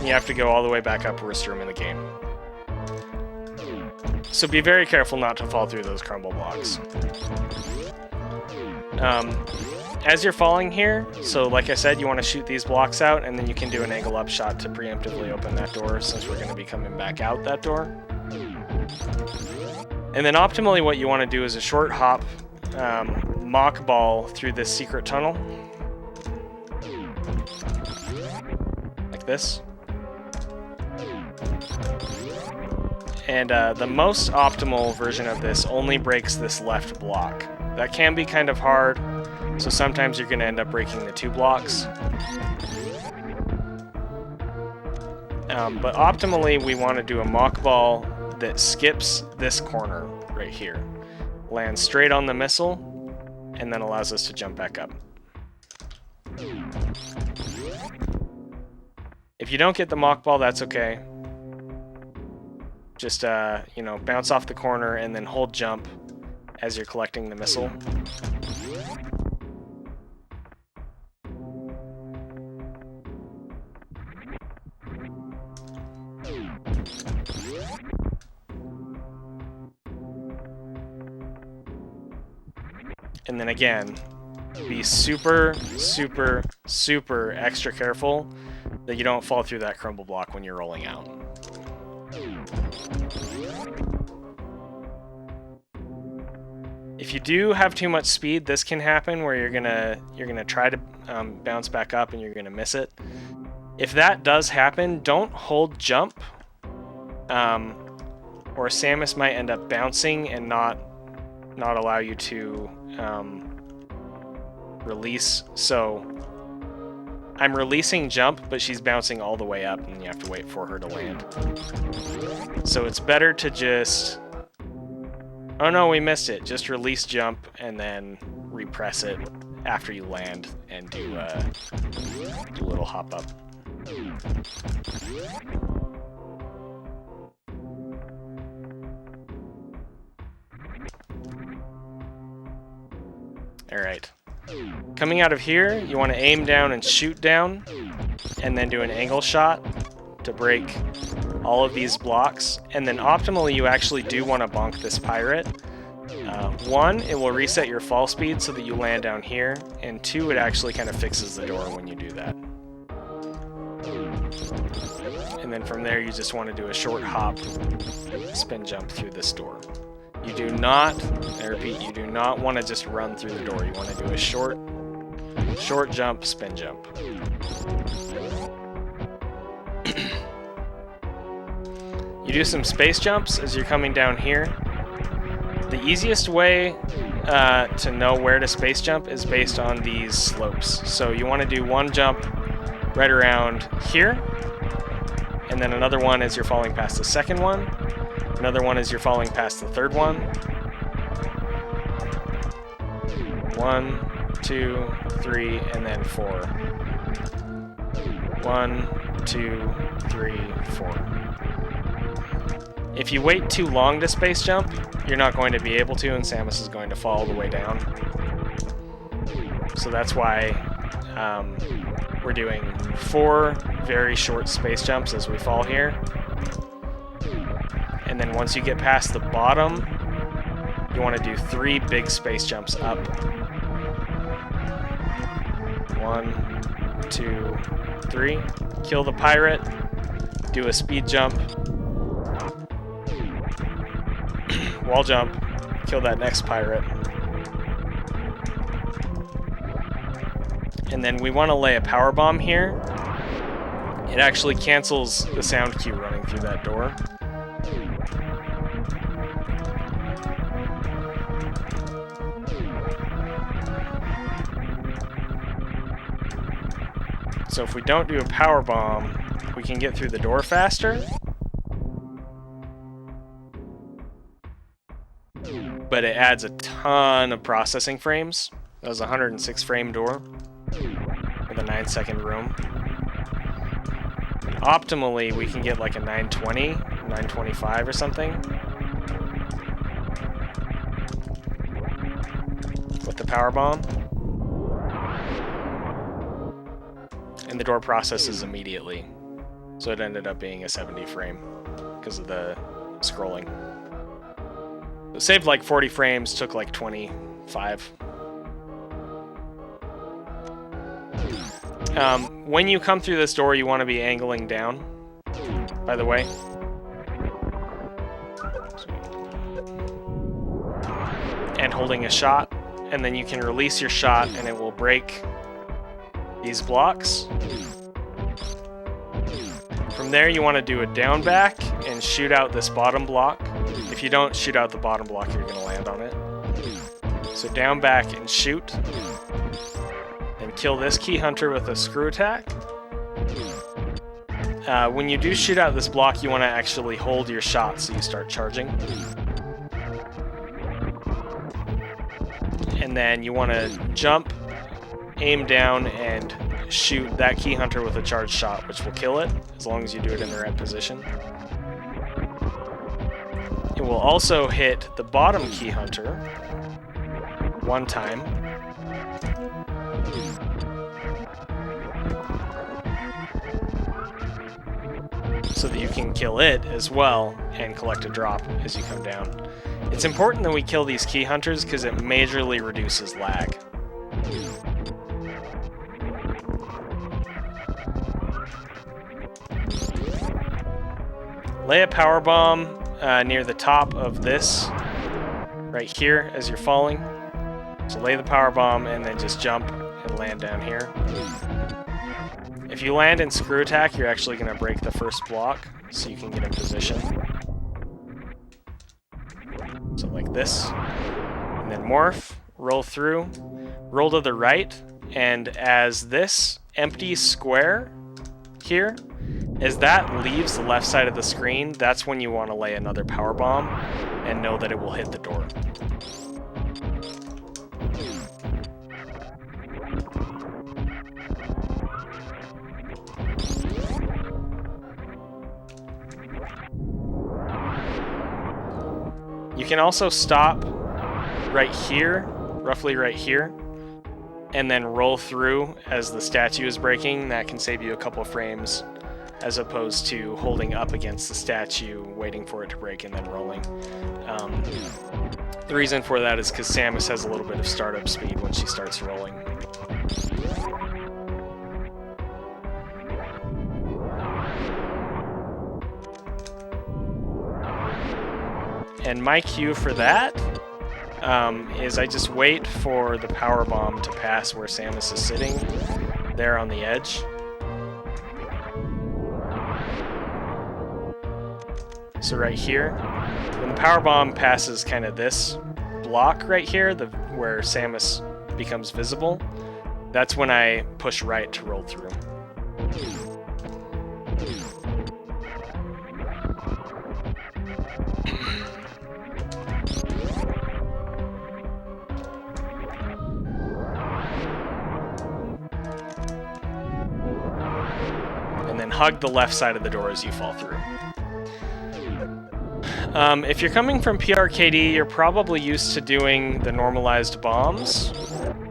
S1: You have to go all the way back up worst room in the game. So be very careful not to fall through those crumble blocks. As you're falling here, so like I said, you want to shoot these blocks out, and then you can do an angle up shot to preemptively open that door, since we're going to be coming back out that door. And then optimally what you want to do is a short hop mock ball through this secret tunnel. Like this. And the most optimal version of this only breaks this left block. That can be kind of hard, so sometimes you're going to end up breaking the 2 blocks. But optimally, we want to do a mock ball that skips this corner right here, lands straight on the missile, and then allows us to jump back up. If you don't get the mock ball, that's okay. Just, you know, bounce off the corner and then hold jump as you're collecting the missile. And then again, be super, super, super extra careful that you don't fall through that crumble block when you're rolling out. If you do have too much speed, this can happen where you're gonna try to bounce back up and you're gonna miss it. If that does happen, don't hold jump, or Samus might end up bouncing and not allow you to release. So I'm releasing jump, but she's bouncing all the way up, and you have to wait for her to land. So it's better to just... Oh no, we missed it. Just release jump and then repress it after you land and do a little hop up. Alright. Coming out of here, you want to aim down and shoot down, and then do an angle shot to break all of these blocks. And then optimally, you actually do want to bonk this pirate. 1, it will reset your fall speed so that you land down here, and 2, it actually kind of fixes the door when you do that. And then from there, you just want to do a short hop, spin jump through this door. You do not, I repeat, you do not want to just run through the door. You want to do a short jump, spin jump. You do some space jumps as you're coming down here. The easiest way to know where to space jump is based on these slopes. So you want to do one jump right around here, and then another one as you're falling past the second one. Another one as you're falling past the third one. 1, 2, 3, and then 4. 1, 2, 3, 4. If you wait too long to space jump, you're not going to be able to, and Samus is going to fall all the way down. So that's why we're doing 4 very short space jumps as we fall here. And then once you get past the bottom, you want to do 3 big space jumps up. 1, 2, 3. Kill the pirate. Do a speed jump. Wall jump. Kill that next pirate. And then we want to lay a power bomb here. It actually cancels the sound cue running through that door. So if we don't do a power bomb, we can get through the door faster. But it adds a ton of processing frames. That was a 106 frame door with a 9-second room. Optimally, we can get like a 920, 925 or something with the power bomb. And the door processes immediately. So it ended up being a 70 frame because of the scrolling. It saved like 40 frames, took like 25. When you come through this door, you want to be angling down, by the way. And holding a shot, and then you can release your shot and it will break these blocks. From there, you want to do a down back and shoot out this bottom block. If you don't shoot out the bottom block, you're going to land on it. So down, back, and shoot. Then kill this key hunter with a screw attack. When you do shoot out this block, you want to actually hold your shot so you start charging. And then you want to jump, aim down, and shoot that key hunter with a charged shot, which will kill it, as long as you do it in the right position. It will also hit the bottom key hunter one time. So that you can kill it as well and collect a drop as you come down. It's important that we kill these key hunters because it majorly reduces lag. Lay a power bomb near the top of this, right here as you're falling. So lay the power bomb and then just jump and land down here. If you land in screw attack, you're actually going to break the first block, so you can get in position. So like this. And then morph, roll through, roll to the right, and as this empty square here, as that leaves the left side of the screen, that's when you want to lay another power bomb and know that it will hit the door. You can also stop right here, roughly right here, and then roll through as the statue is breaking. That can save you a couple frames, as opposed to holding up against the statue, waiting for it to break, and then rolling. The reason for that is because Samus has a little bit of startup speed when she starts rolling. And my cue for that is I just wait for the power bomb to pass where Samus is sitting, there on the edge. So right here, when the power bomb passes kind of this block right here, where Samus becomes visible, that's when I push right to roll through. And then hug the left side of the door as you fall through. If you're coming from PRKD, you're probably used to doing the normalized bombs.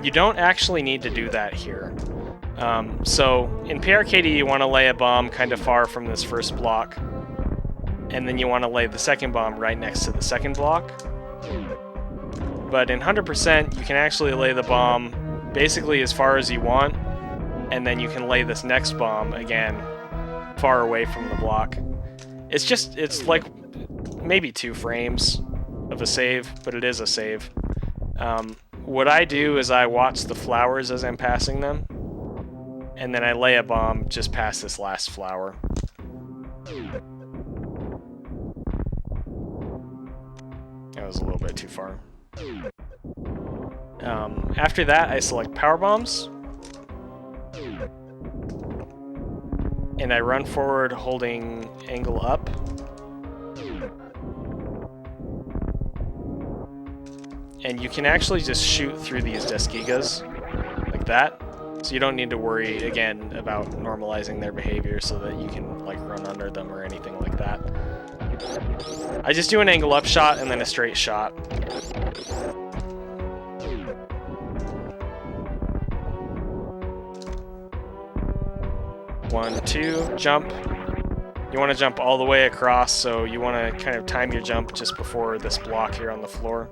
S1: You don't actually need to do that here. So in PRKD, you want to lay a bomb kind of far from this first block, and then you want to lay the second bomb right next to the second block. But in 100%, you can actually lay the bomb basically as far as you want, and then you can lay this next bomb again far away from the block. It's like maybe 2 frames of a save, but it is a save. What I do is I watch the flowers as I'm passing them, and then I lay a bomb just past this last flower. That was a little bit too far. After that, I select power bombs, and I run forward holding angle up. And you can actually just shoot through these Deskigas like that, so you don't need to worry again about normalizing their behavior so that you can like run under them or anything like that. I just do an angle up shot and then a straight shot. One, two, jump. You want to jump all the way across, so you want to kind of time your jump just before this block here on the floor.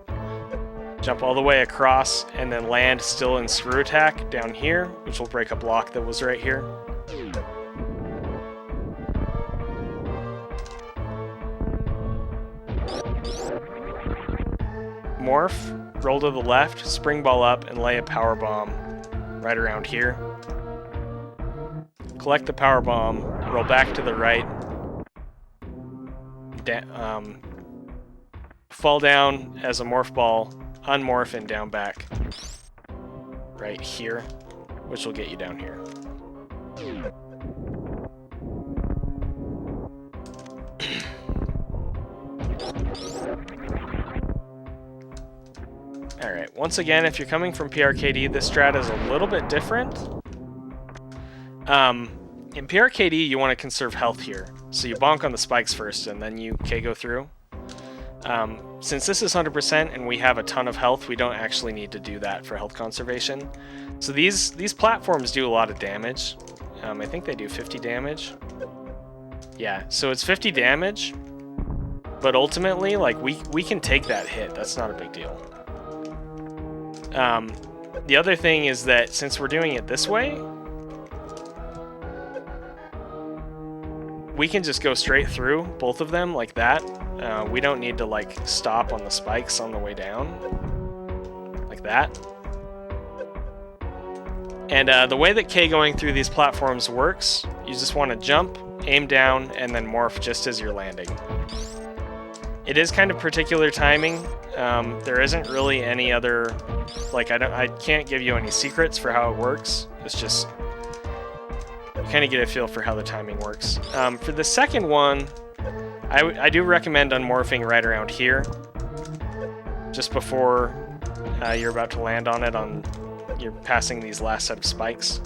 S1: Jump all the way across and then land still in screw attack down here, which will break a block that was right here. Morph, roll to the left, spring ball up, and lay a power bomb right around here. Collect the power bomb, roll back to the right, fall down as a morph ball, unmorph, and down back. Right here, which will get you down here. Alright, once again, if you're coming from PRKD, this strat is a little bit different. In PRKD, you want to conserve health here. So you bonk on the spikes first, and then you K-go through. Since this is 100% and we have a ton of health, we don't actually need to do that for health conservation. So these platforms do a lot of damage. I think they do 50 damage. Yeah, so it's 50 damage, but ultimately, like, we can take that hit. That's not a big deal. The other thing is that since we're doing it this way, we can just go straight through both of them like that. We don't need to like stop on the spikes on the way down, like that. And the way that K going through these platforms works, you just want to jump, aim down, and then morph just as you're landing. It is kind of particular timing. There isn't really any other, like, I can't give you any secrets for how it works. It's just, you kind of get a feel for how the timing works. For the second one, I do recommend unmorphing right around here, just before you're about to land on it, you're passing these last set of spikes.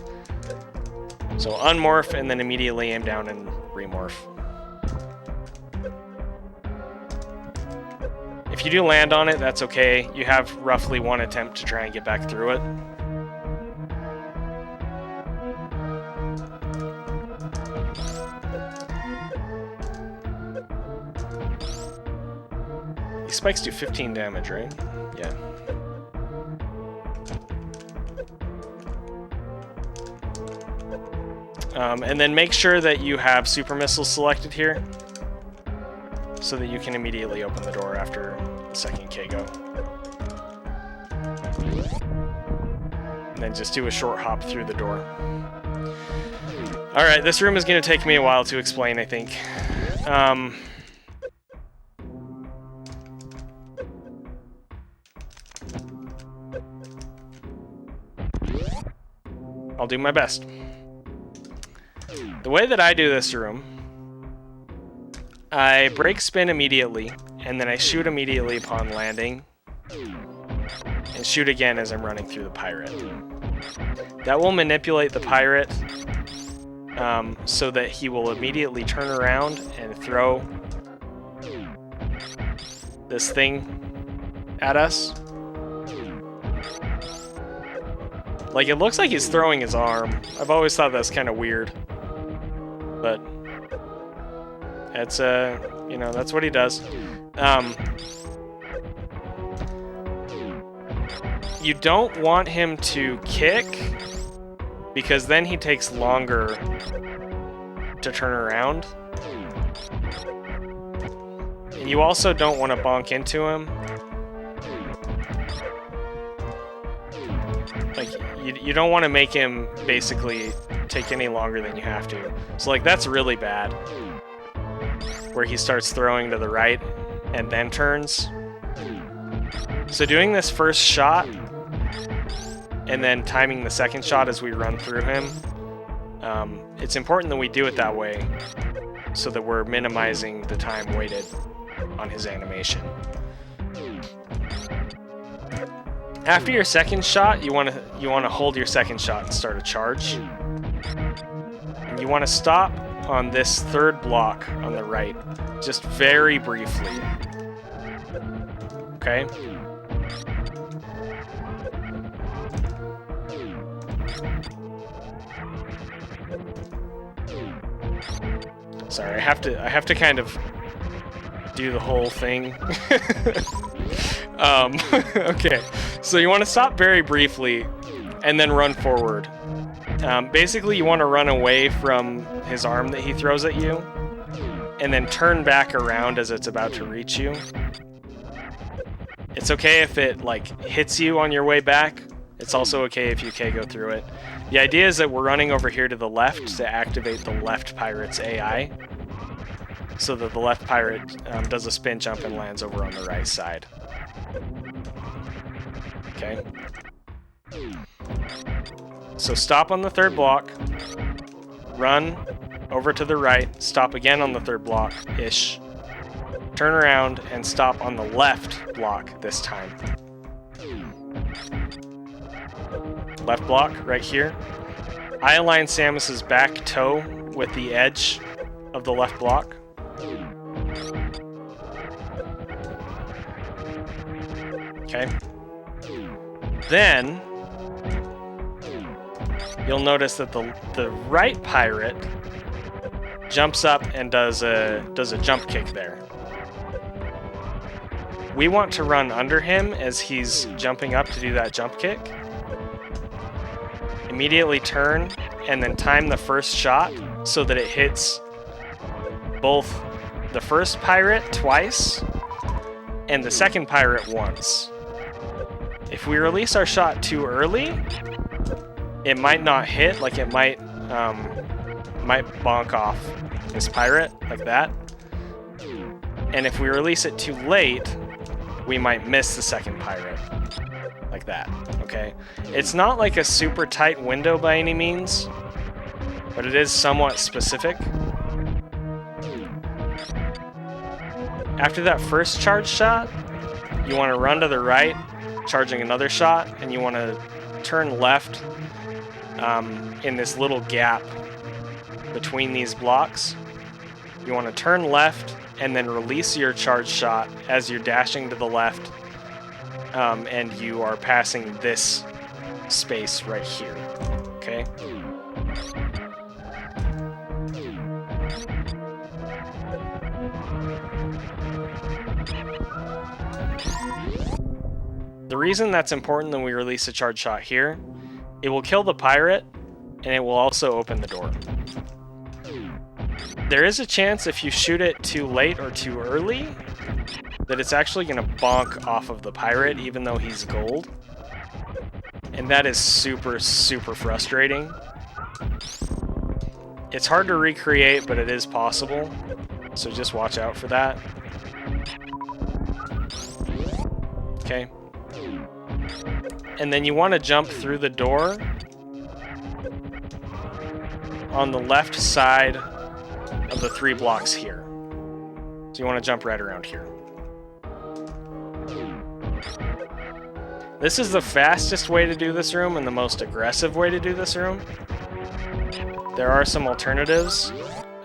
S1: So unmorph and then immediately aim down and remorph. If you do land on it, that's okay. You have roughly one attempt to try and get back through it. These spikes do 15 damage, right? Yeah. And then make sure that you have super missiles selected here, so that you can immediately open the door after the second K-go. And then just do a short hop through the door. Alright, this room is going to take me a while to explain, I think. I'll do my best. The way that I do this room, I break spin immediately, and then I shoot immediately upon landing, and shoot again as I'm running through the pirate. That will manipulate the pirate so that he will immediately turn around and throw this thing at us. Like, it looks like he's throwing his arm. I've always thought that's kind of weird. But it's you know, that's what he does. You don't want him to kick, because then he takes longer to turn around. And you also don't want to bonk into him. Like, you don't want to make him basically take any longer than you have to. So, like, that's really bad, where he starts throwing to the right and then turns. So doing this first shot and then timing the second shot as we run through him, it's important that we do it that way so that we're minimizing the time waited on his animation. After your second shot, you want to hold your second shot and start a charge. And you want to stop on this third block on the right, just very briefly. Okay? Sorry, I have to kind of do the whole thing. Okay, so you want to stop very briefly and then run forward. Basically, you want to run away from his arm that he throws at you and then turn back around as it's about to reach you. It's okay if it, like, hits you on your way back. It's also okay if you go through it. The idea is that we're running over here to the left to activate the left pirate's AI. so that the left pirate does a spin jump and lands over on the right side. Okay. So stop on the third block, run over to the right, stop again on the third block-ish, turn around, and stop on the left block this time. Left block, right here. I align Samus's back toe with the edge of the left block. Okay. Then you'll notice that the right pirate jumps up and does a jump kick there. We want to run under him as he's jumping up to do that jump kick. Immediately turn and then time the first shot so that it hits both the first pirate twice and the second pirate once. If we release our shot too early, it might not hit, like it might bonk off this pirate like that. And if we release it too late, we might miss the second pirate like that. Okay, it's not like a super tight window by any means, but it is somewhat specific. After that first charge shot, you want to run to the right, charging another shot, and you want to turn left in this little gap between these blocks. You want to turn left and then release your charge shot as you're dashing to the left, and you are passing this space right here. Okay? The reason that's important that we release a charge shot here, it will kill the pirate, and it will also open the door. There is a chance if you shoot it too late or too early that it's actually going to bonk off of the pirate even though he's gold. And that is super, super frustrating. It's hard to recreate, but it is possible. So just watch out for that. Okay. And then you want to jump through the door on the left side of the 3 blocks here. So you want to jump right around here. This is the fastest way to do this room and the most aggressive way to do this room. There are some alternatives.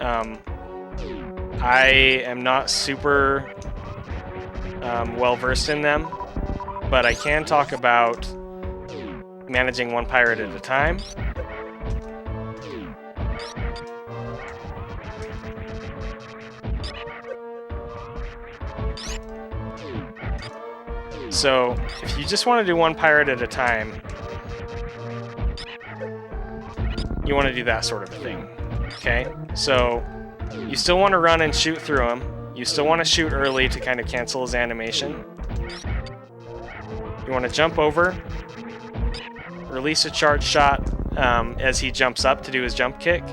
S1: I am not super well versed in them, but I can talk about managing one pirate at a time. So, if you just want to do one pirate at a time, you want to do that sort of a thing. Okay? So, you still want to run and shoot through him. You still want to shoot early to kind of cancel his animation. You want to jump over, release a charge shot as he jumps up to do his jump kick,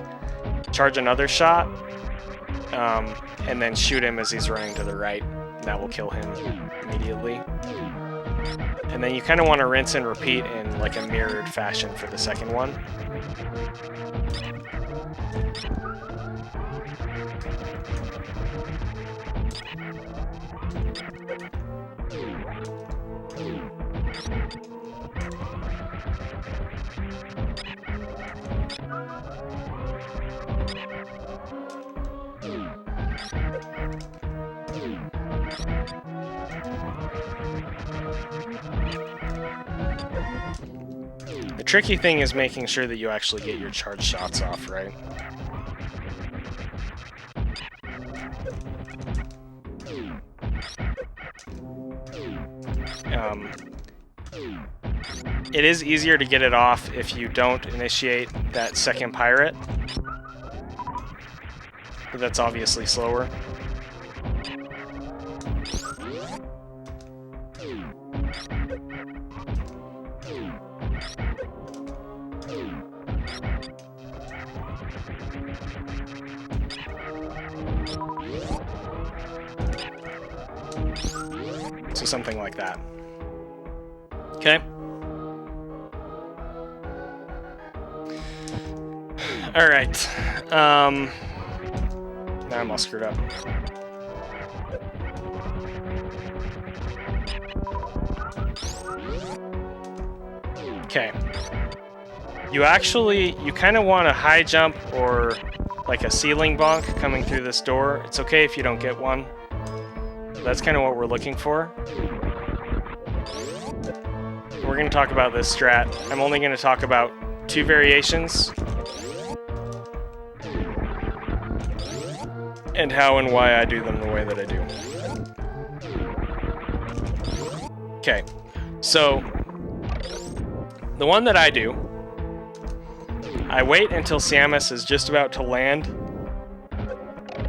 S1: charge another shot, and then shoot him as he's running to the right. That will kill him immediately. And then you kind of want to rinse and repeat in like a mirrored fashion for the second one. The tricky thing is making sure that you actually get your charge shots off, right? It is easier to get it off if you don't initiate that second pirate, but that's obviously slower. So something like that. Okay. All right. Now I'm all screwed up. Okay. You kind of want a high jump or like a ceiling bonk coming through this door. It's okay if you don't get one. That's kind of what we're looking for. We're going to talk about this strat. I'm only going to talk about 2 variations. And how and why I do them the way that I do. Okay, so the one that I do, I wait until Samus is just about to land,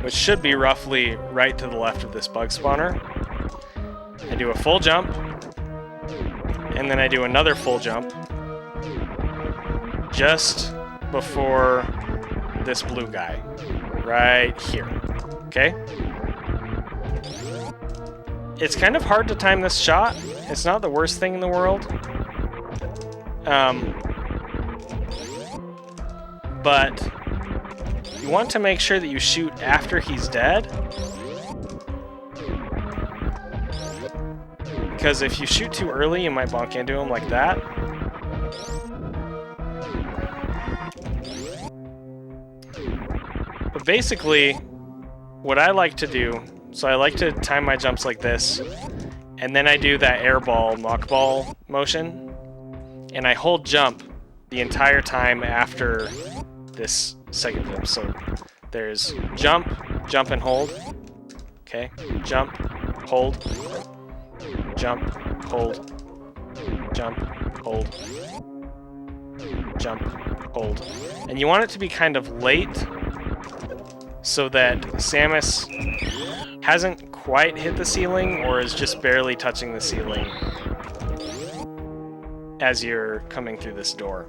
S1: which should be roughly right to the left of this bug spawner. I do a full jump, and then I do another full jump just before this blue guy, right here. Okay? It's kind of hard to time this shot. It's not the worst thing in the world. But you want to make sure that you shoot after he's dead. Because if you shoot too early, you might bonk into him like that. But basically, what I like to do, so I like to time my jumps like this, and then I do that airball, knockball motion, and I hold jump the entire time after this second jump. So there's jump, jump and hold, okay, jump, hold, jump, hold, jump, hold, jump, hold. And you want it to be kind of late, so that Samus hasn't quite hit the ceiling or is just barely touching the ceiling as you're coming through this door.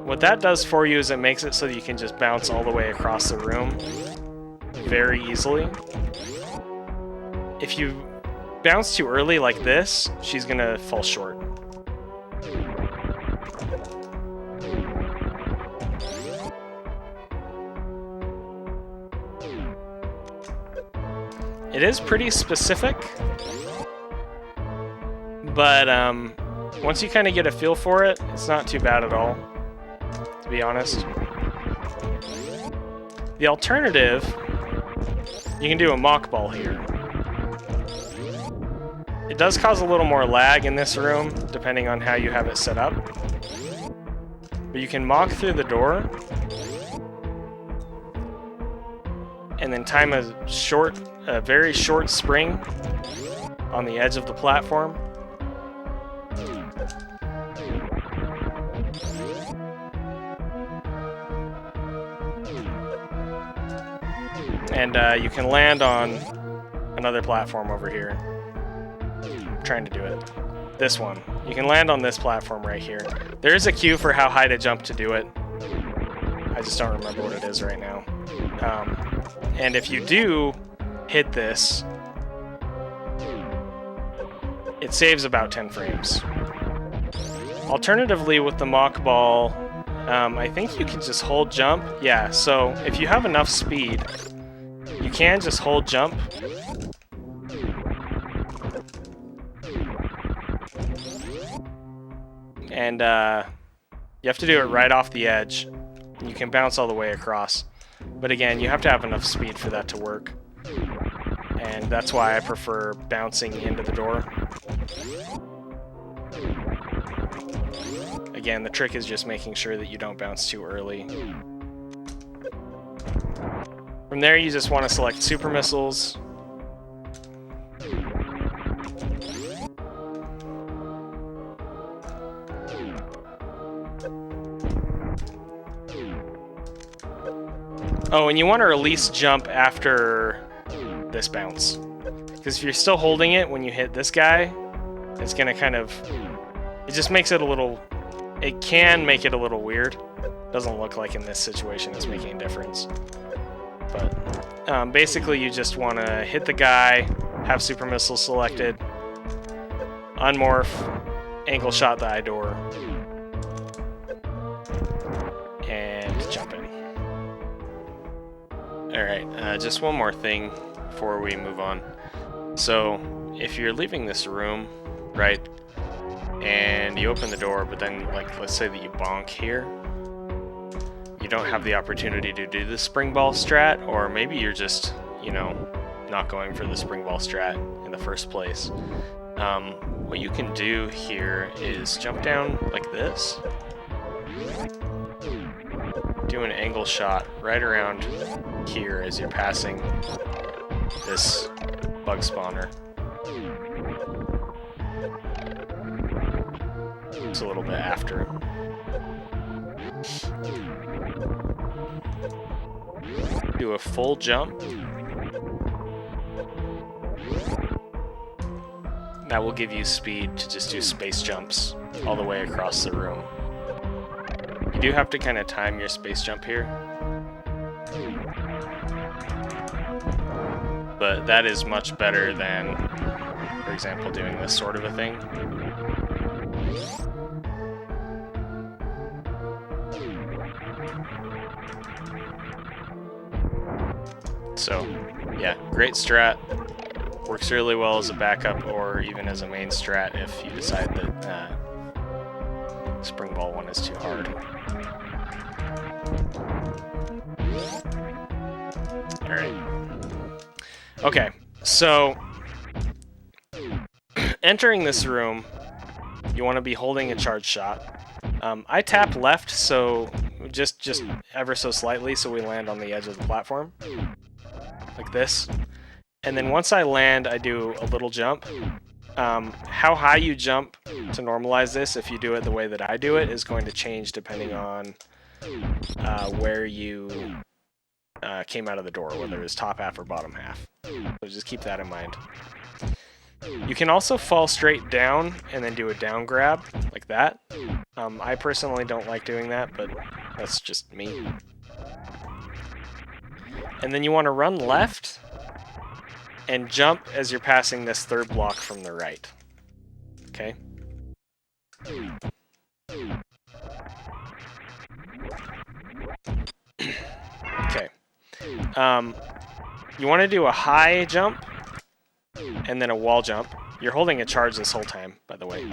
S1: What that does for you is it makes it so that you can just bounce all the way across the room very easily. If you bounce too early like this, she's gonna fall short. It is pretty specific, but once you kind of get a feel for it, it's not too bad at all, to be honest. The alternative, you can do a mock ball here. It does cause a little more lag in this room, depending on how you have it set up. But you can mock through the door, and then time a very short spring on the edge of the platform. And you can land on another platform over here. I'm trying to do it. This one. You can land on this platform right here. There is a cue for how high to jump to do it. I just don't remember what it is right now. And if you do hit this, it saves about 10 frames. Alternatively, with the mock ball, I think you can just hold jump. Yeah, so if you have enough speed, you can just hold jump. And you have to do it right off the edge. You can bounce all the way across. But again, you have to have enough speed for that to work. And that's why I prefer bouncing into the door. Again, the trick is just making sure that you don't bounce too early. From there, you just want to select super missiles. Oh, and you want to release jump after this bounce. Because if you're still holding it when you hit this guy, it's going to kind of... It just makes it a little... It can make it a little weird. Doesn't look like in this situation it's making a difference. But basically you just want to hit the guy, have super missile selected, unmorph, ankle shot the eye door, and jump in. Alright, just one more thing before we move on. So, if you're leaving this room, right, and you open the door, but then, like, let's say that you bonk here, you don't have the opportunity to do the spring ball strat, or maybe you're just, you know, not going for the spring ball strat in the first place. What you can do here is jump down like this, do an angle shot right around here as you're passing this bug spawner. It's a little bit after him. Do a full jump. That will give you speed to just do space jumps all the way across the room. You do have to kind of time your space jump here, but that is much better than, for example, doing this sort of a thing. So, yeah, great strat. Works really well as a backup or even as a main strat if you decide that Spring Ball 1 is too hard. Alright. Okay, so entering this room, you want to be holding a charge shot. I tap left, so just ever so slightly, so we land on the edge of the platform. Like this. And then once I land, I do a little jump. How high you jump to normalize this, if you do it the way that I do it, is going to change depending on where you came out of the door, whether it's top half or bottom half. So just keep that in mind. You can also fall straight down and then do a down grab, like that. I personally don't like doing that, but that's just me. And then you want to run left and jump as you're passing this third block from the right. Okay? Okay. You want to do a high jump and then a wall jump. You're holding a charge this whole time, by the way.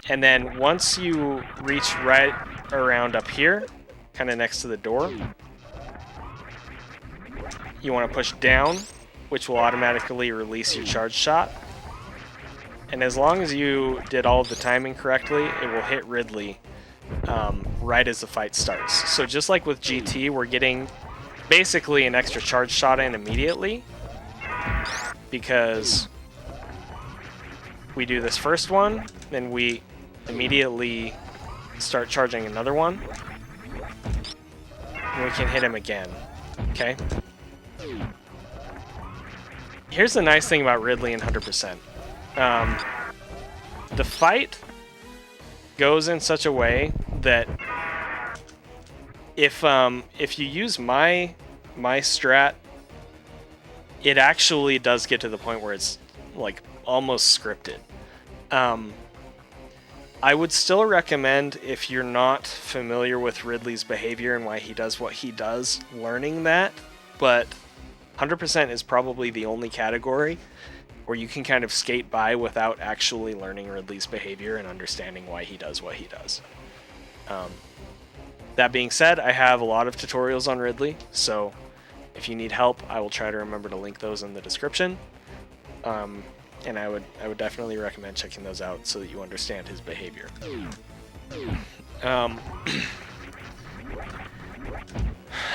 S1: And then once you reach right around up here, kind of next to the door, you want to push down, which will automatically release your charge shot. And as long as you did all of the timing correctly, it will hit Ridley right as the fight starts. So just like with GT, we're getting basically an extra charge shot in immediately, because we do this first one, then we immediately start charging another one, and we can hit him again. Okay? Here's the nice thing about Ridley and 100%. The fight goes in such a way that if you use my strat, it actually does get to the point where it's like almost scripted. I would still recommend, if you're not familiar with Ridley's behavior and why he does what he does, learning that, but 100% is probably the only category where you can kind of skate by without actually learning Ridley's behavior and understanding why he does what he does. That being said, I have a lot of tutorials on Ridley, so if you need help, I will try to remember to link those in the description. And I would definitely recommend checking those out so that you understand his behavior. I'm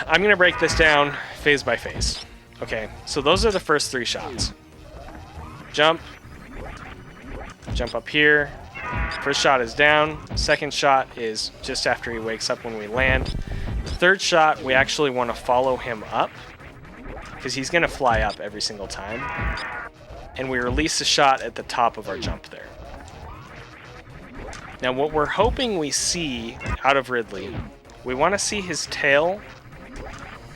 S1: going to break this down phase by phase. Okay, so those are the first three shots. Jump up here. First shot is down. Second shot is just after he wakes up when we land. Third shot, we actually want to follow him up, because he's going to fly up every single time. And we release the shot at the top of our jump there. Now what we're hoping we see out of Ridley, we want to see his tail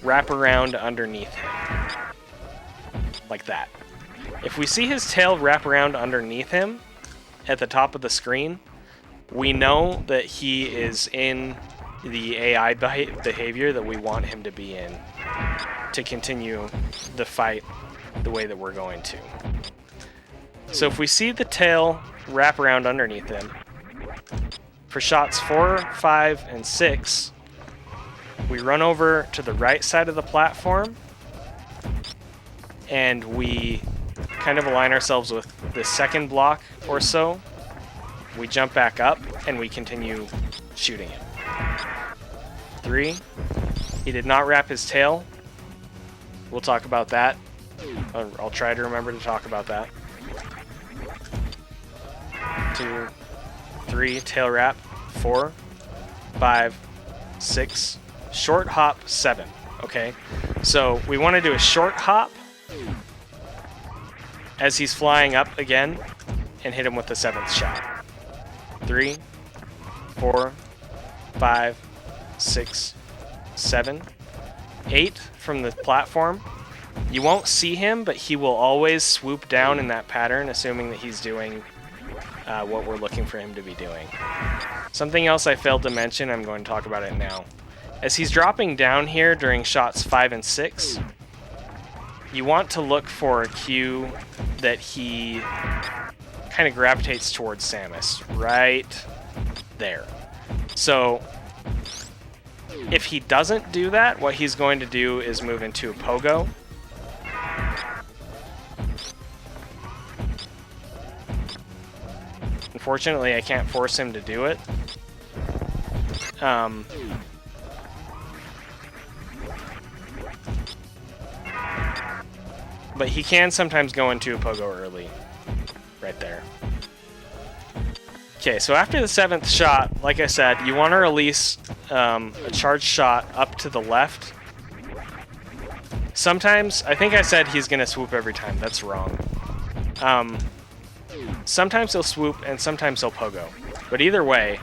S1: wrap around underneath him. Like that. If we see his tail wrap around underneath him at the top of the screen, we know that he is in the AI behavior that we want him to be in to continue the fight the way that we're going to. So if we see the tail wrap around underneath him, for shots 4, 5, and 6, we run over to the right side of the platform and we kind of align ourselves with the second block or so. We jump back up and we continue shooting him. 3. He did not wrap his tail. We'll talk about that. I'll try to remember to talk about that. 2, 3, tail wrap. 4, 5, 6, short hop, 7. Okay, so we want to do a short hop as he's flying up again and hit him with the 7th shot. 3, 4, 5, 6, 7, 8 from the platform. You won't see him, but he will always swoop down in that pattern, assuming that he's doing what we're looking for him to be doing. Something else I failed to mention, I'm going to talk about it now. As he's dropping down here during shots 5 and 6, you want to look for a cue that he kind of gravitates towards Samus, right there. So if he doesn't do that, what he's going to do is move into a Pogo. Unfortunately, I can't force him to do it. But he can sometimes go into a Pogo early. Right there. Okay, so after the 7th shot, like I said, you want to release a charged shot up to the left. Sometimes, I think I said he's going to swoop every time. That's wrong. Sometimes he'll swoop and sometimes he'll Pogo. But either way,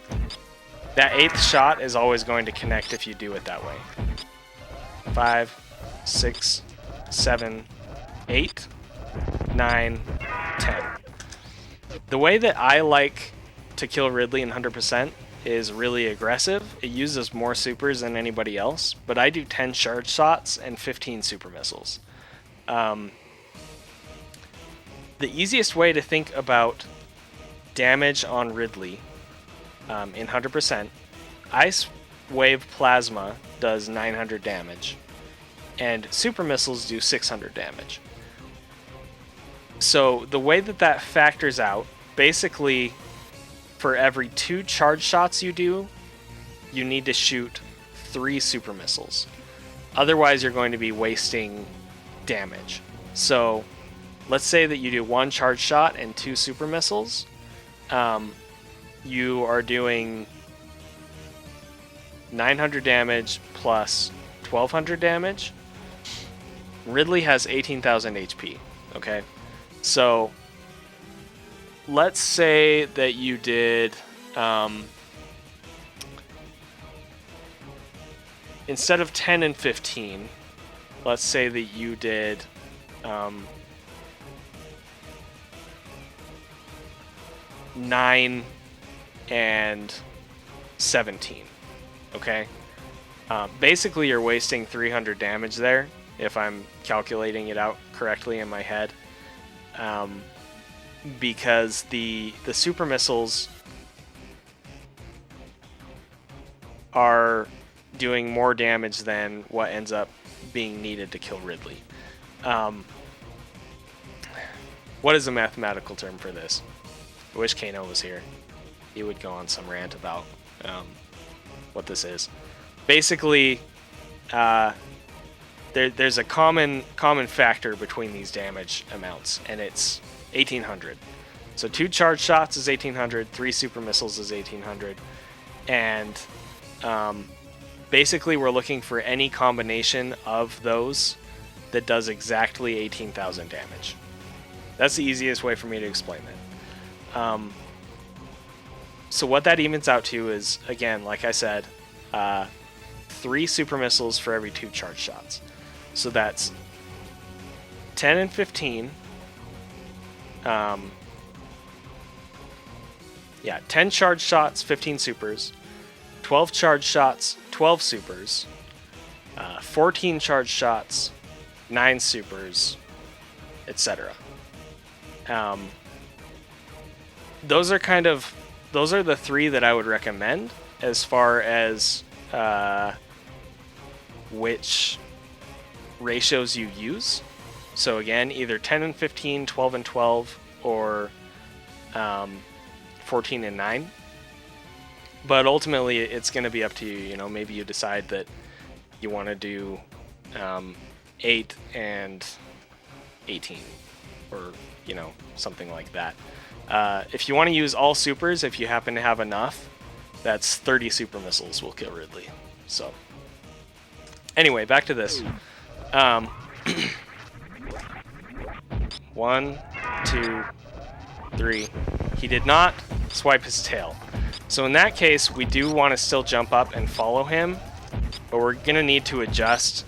S1: that 8th shot is always going to connect if you do it that way. 5, 6, 7, 8, 9, 10. The way that I like to kill Ridley in 100% is really aggressive. It uses more supers than anybody else, but I do 10 charge shots and 15 super missiles. The easiest way to think about damage on Ridley in 100%, Ice Wave Plasma does 900 damage, and super missiles do 600 damage. So the way that that factors out, basically, for every 2 charge shots you do, you need to shoot 3 super missiles. Otherwise, you're going to be wasting damage. So let's say that you do 1 charge shot and 2 super missiles. You are doing 900 damage plus 1200 damage. Ridley has 18,000 HP, okay? So let's say that you did, instead of 10 and 15, let's say that you did 9 and 17, okay? Basically, you're wasting 300 damage there, if I'm calculating it out correctly in my head. Because the super missiles are doing more damage than what ends up being needed to kill Ridley. What is a mathematical term for this? I wish Kano was here. He would go on some rant about what this is. Basically, there's a common factor between these damage amounts, and it's 1800. So 2 charge shots is 1800, 3 super missiles is 1800, and basically we're looking for any combination of those that does exactly 18,000 damage. That's the easiest way for me to explain that. So what that evens out to is, again, like I said, 3 super missiles for every 2 charge shots. So that's 10 and 15 Yeah, 10 charge shots, 15 supers. 12 charge shots, 12 supers. 14 charge shots, 9 supers, etc. Those are the 3 that I would recommend as far as which ratios you use. So again, either 10 and 15, 12 and 12, or 14 and 9. But ultimately, it's going to be up to you. You know, maybe you decide that you want to do 8 and 18, or you know, something like that. If you want to use all supers, if you happen to have enough, that's 30 super missiles will kill Ridley. So anyway, back to this. 1, 2, 3. He did not swipe his tail. So in that case, we do want to still jump up and follow him, but we're going to need to adjust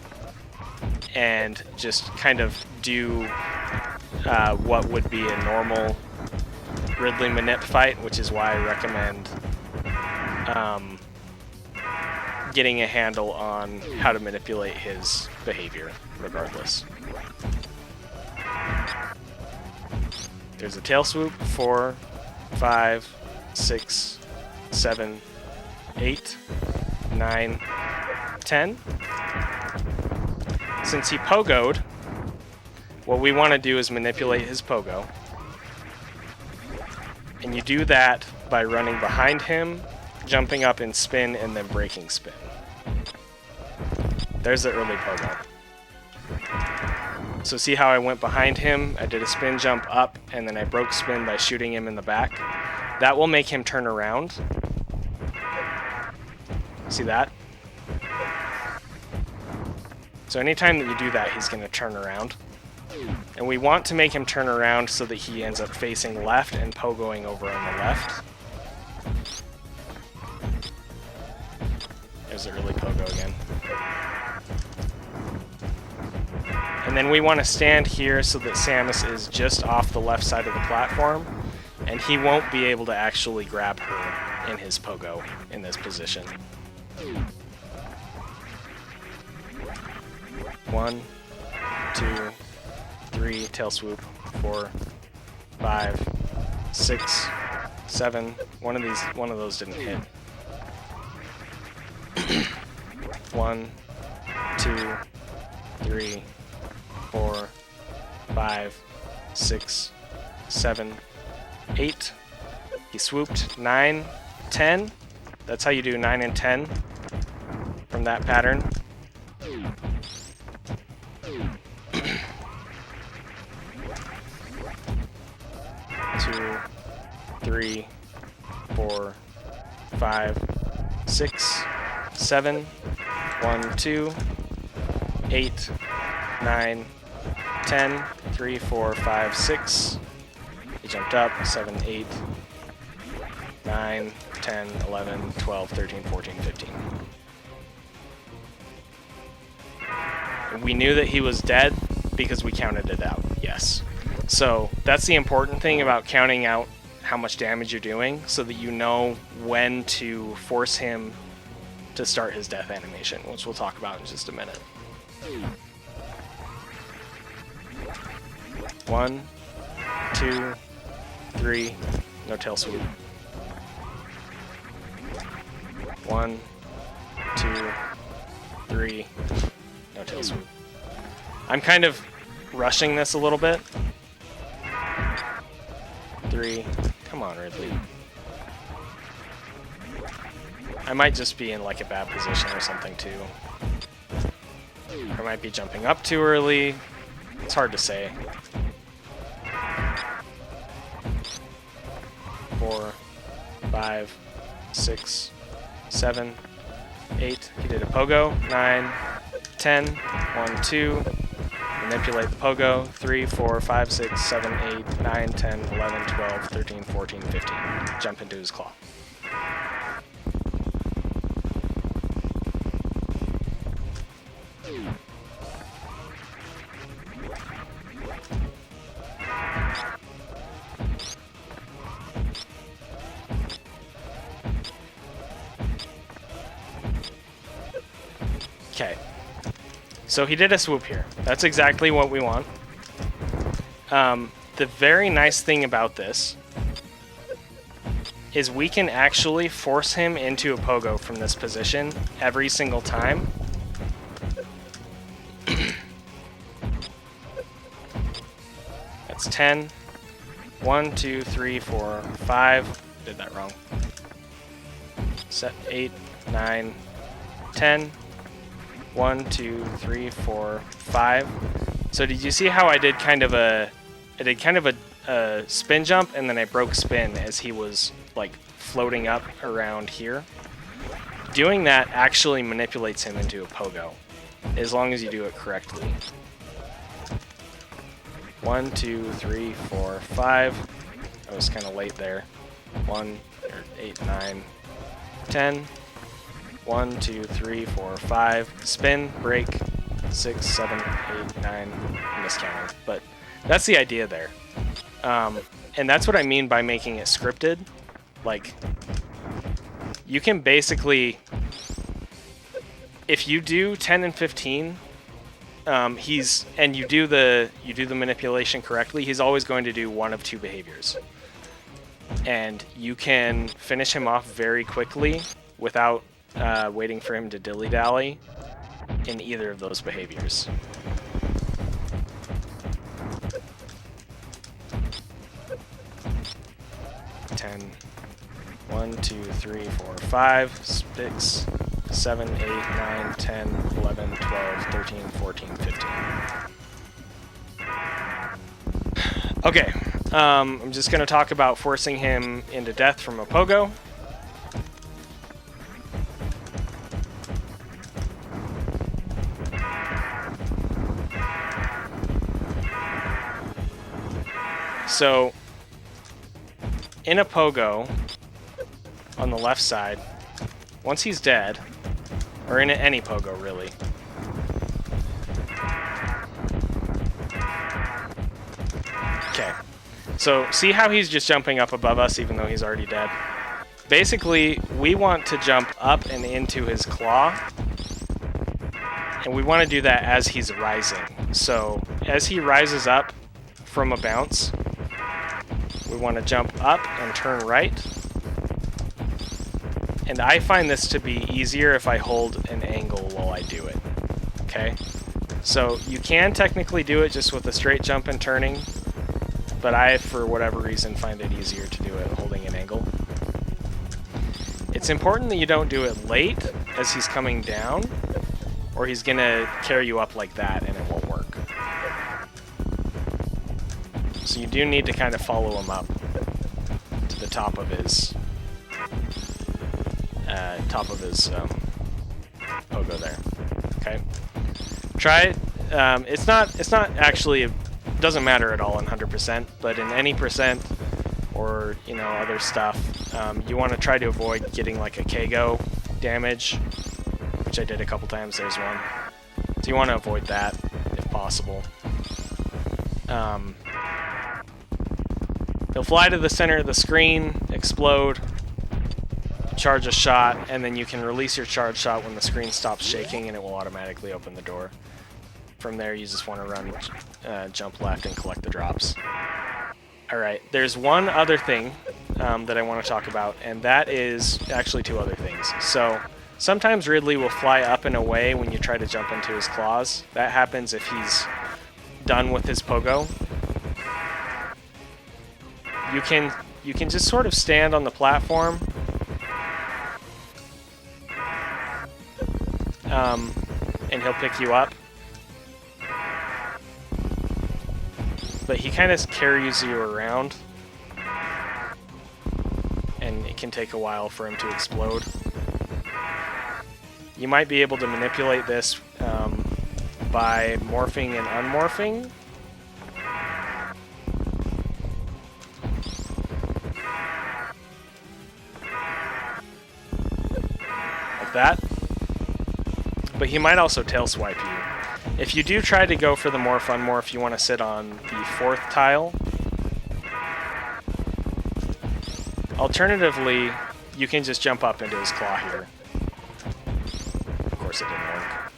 S1: and just kind of do what would be a normal Ridley manip fight, which is why I recommend getting a handle on how to manipulate his behavior regardless. There's a tail swoop. 4, 5, 6, 7, 8, 9, 10. Since he pogoed, what we want to do is manipulate his pogo. And you do that by running behind him, jumping up in spin, and then breaking spin. There's the early pogo. So see how I went behind him, I did a spin jump up, and then I broke spin by shooting him in the back? That will make him turn around. See that? So anytime that you do that, he's going to turn around. And we want to make him turn around so that he ends up facing left and pogoing over on the left. There's the early pogo again. And then we want to stand here so that Samus is just off the left side of the platform, and he won't be able to actually grab her in his pogo in this position. 1, 2, 3, tail swoop, 4, 5, 6, 7. One of those didn't hit. 1, 2, 3, 4, 5, 6, 7, 8. He swooped. 9, 10. That's how you do 9 and 10 from that pattern. 2, 3, 4, 5, 6, 7. 1, 2, 8, 9, 10. 3, 4, 5, 6. He jumped up. 7, 8, 9, 10, 11, 12, 13, 14, 15. We knew that he was dead because we counted it out, yes. So that's the important thing about counting out how much damage you're doing, so that you know when to force him to start his death animation, which we'll talk about in just a minute. 1, 2, 3, no tail swoop. 1, 2, 3, no tail swoop. I'm kind of rushing this a little bit. 3, come on, Ridley. I might just be in like a bad position or something too. I might be jumping up too early. It's hard to say. 4, 5, 6, 7, 8. He did a pogo. 9, 10. 1, 2. Manipulate the pogo. 3, 4, 5, 6, 7, 8, 9, 10, 11, 12, 13, 14, 15. Jump into his claw. Okay. So he did a swoop here. That's exactly what we want. The very nice thing about this is we can actually force him into a pogo from this position every single time. That's 10. 1, 2, 3, 4, 5. Did that wrong. Set 8, 9, 10. 1, 2, 3, 4, 5. So did you see how I did kind of a spin jump, and then I broke spin as he was like floating up around here? Doing that actually manipulates him into a pogo, as long as you do it correctly. 1, 2, 3, 4, 5. I was kind of late there. 1, 8, 9, 10. 1, 2, 3, 4, 5. Spin, break. 6, 7, 8, 9. Miscounting, but that's the idea there. And that's what I mean by making it scripted. Like, you can basically, if you do 10 and 15, and you do the manipulation correctly, he's always going to do one of two behaviors. And you can finish him off very quickly without waiting for him to dilly-dally in either of those behaviors. Ten. 1, 2, 3, 4, 5, 6, 7, 8, 9, 10, 11, 12, 13, 14, 15. Okay, I'm just going to talk about forcing him into death from a pogo. So, in a pogo, on the left side, once he's dead, or in any pogo really, okay, so see how he's just jumping up above us even though he's already dead? Basically, we want to jump up and into his claw, and we want to do that as he's rising. So, as he rises up from a bounce, we want to jump up and turn right. And I find this to be easier if I hold an angle while I do it. Okay? So you can technically do it just with a straight jump and turning, but I, for whatever reason, find it easier to do it holding an angle. It's important that you don't do it late as he's coming down, or he's going to carry you up like that and it won't work. So you do need to kind of follow him up to the top of his pogo there. Okay, try it. It's not actually, it doesn't matter at all in 100%, but in any percent or other stuff, you want to try to avoid getting like a Kago damage, which I did a couple times. There's one. So you want to avoid that if possible. He'll fly to the center of the screen, explode, charge a shot, and then you can release your charge shot when the screen stops shaking and it will automatically open the door. From there, you just want to run, jump left and collect the drops. Alright, there's one other thing that I want to talk about, and that is actually two other things. So, sometimes Ridley will fly up and away when you try to jump into his claws. That happens if he's done with his pogo. You can just sort of stand on the platform, and he'll pick you up. But he kind of carries you around, and it can take a while for him to explode. You might be able to manipulate this by morphing and unmorphing. Like that. But he might also tail swipe you. If you do try to go for the morph unmorph, you want to sit on the fourth tile. Alternatively, you can just jump up into his claw here. Of course it didn't work.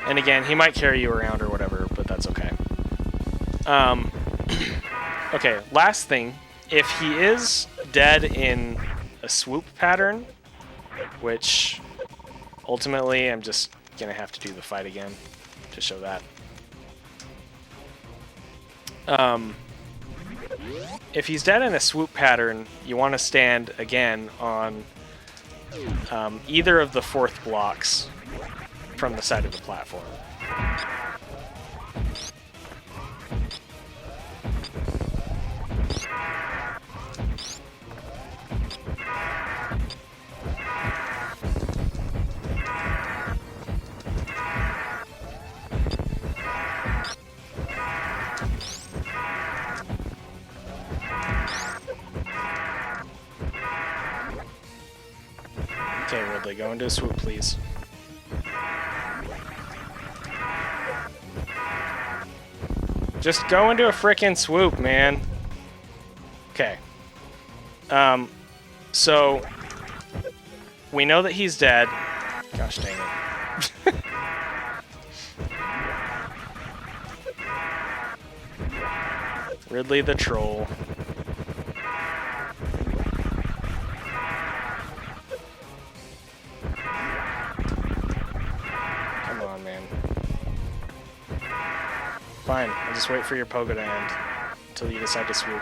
S1: And again, he might carry you around or whatever, but that's okay. Okay, last thing. If he is dead in a swoop pattern, which ultimately I'm just going to have to do the fight again to show that. If he's dead in a swoop pattern, you want to stand again on either of the fourth blocks from the side of the platform. Okay, Ridley, go into a swoop, please. Just go into a frickin' swoop, man. Okay. So we know that he's dead. Gosh dang it. Ridley the troll. Come on, man. Fine, I'll just wait for your Pogo to end until you decide to swoop.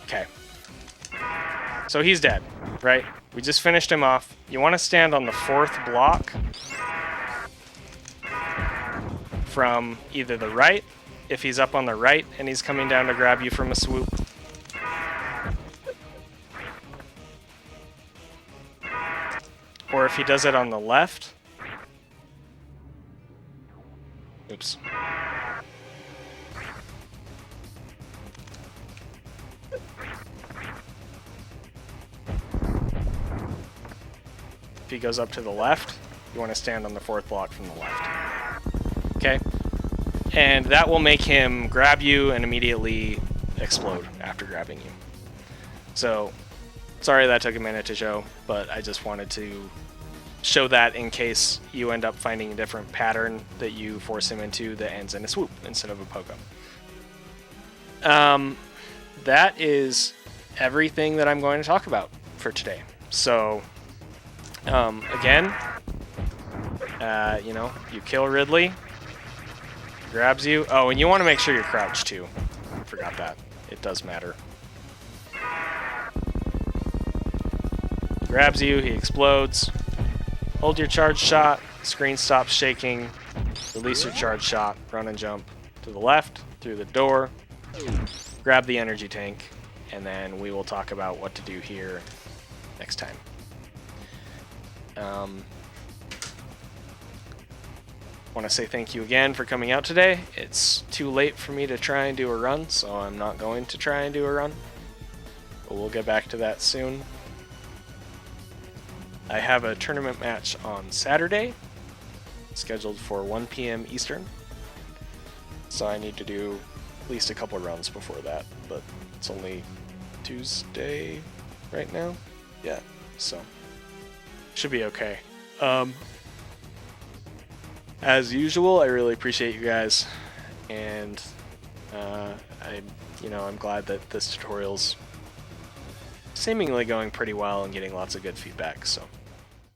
S1: Okay. So he's dead, right? We just finished him off. You want to stand on the fourth block from either the right, if he's up on the right and he's coming down to grab you from a swoop, or if he does it on the left. Oops. If he goes up to the left, you want to stand on the fourth block from the left. Okay? And that will make him grab you and immediately explode after grabbing you. So, sorry that took a minute to show, but I just wanted to show that in case you end up finding a different pattern that you force him into that ends in a swoop instead of a Pogo. That is everything that I'm going to talk about for today. So, again, you know, you kill Ridley, grabs you. Oh, and you want to make sure you're crouched too. Forgot that. It does matter. Grabs you, he explodes. Hold your charge shot, screen stops shaking, release your charge shot, run and jump to the left, through the door, grab the energy tank, and then we will talk about what to do here next time. Want to say thank you again for coming out today. It's too late for me to try and do a run, so I'm not going to try and do a run. But we'll get back to that soon. I have a tournament match on Saturday, scheduled for 1 p.m. Eastern. So I need to do at least a couple runs before that, but it's only Tuesday right now. Yeah, so should be okay. As usual, I really appreciate you guys, and I'm glad that this tutorial's seemingly going pretty well and getting lots of good feedback. So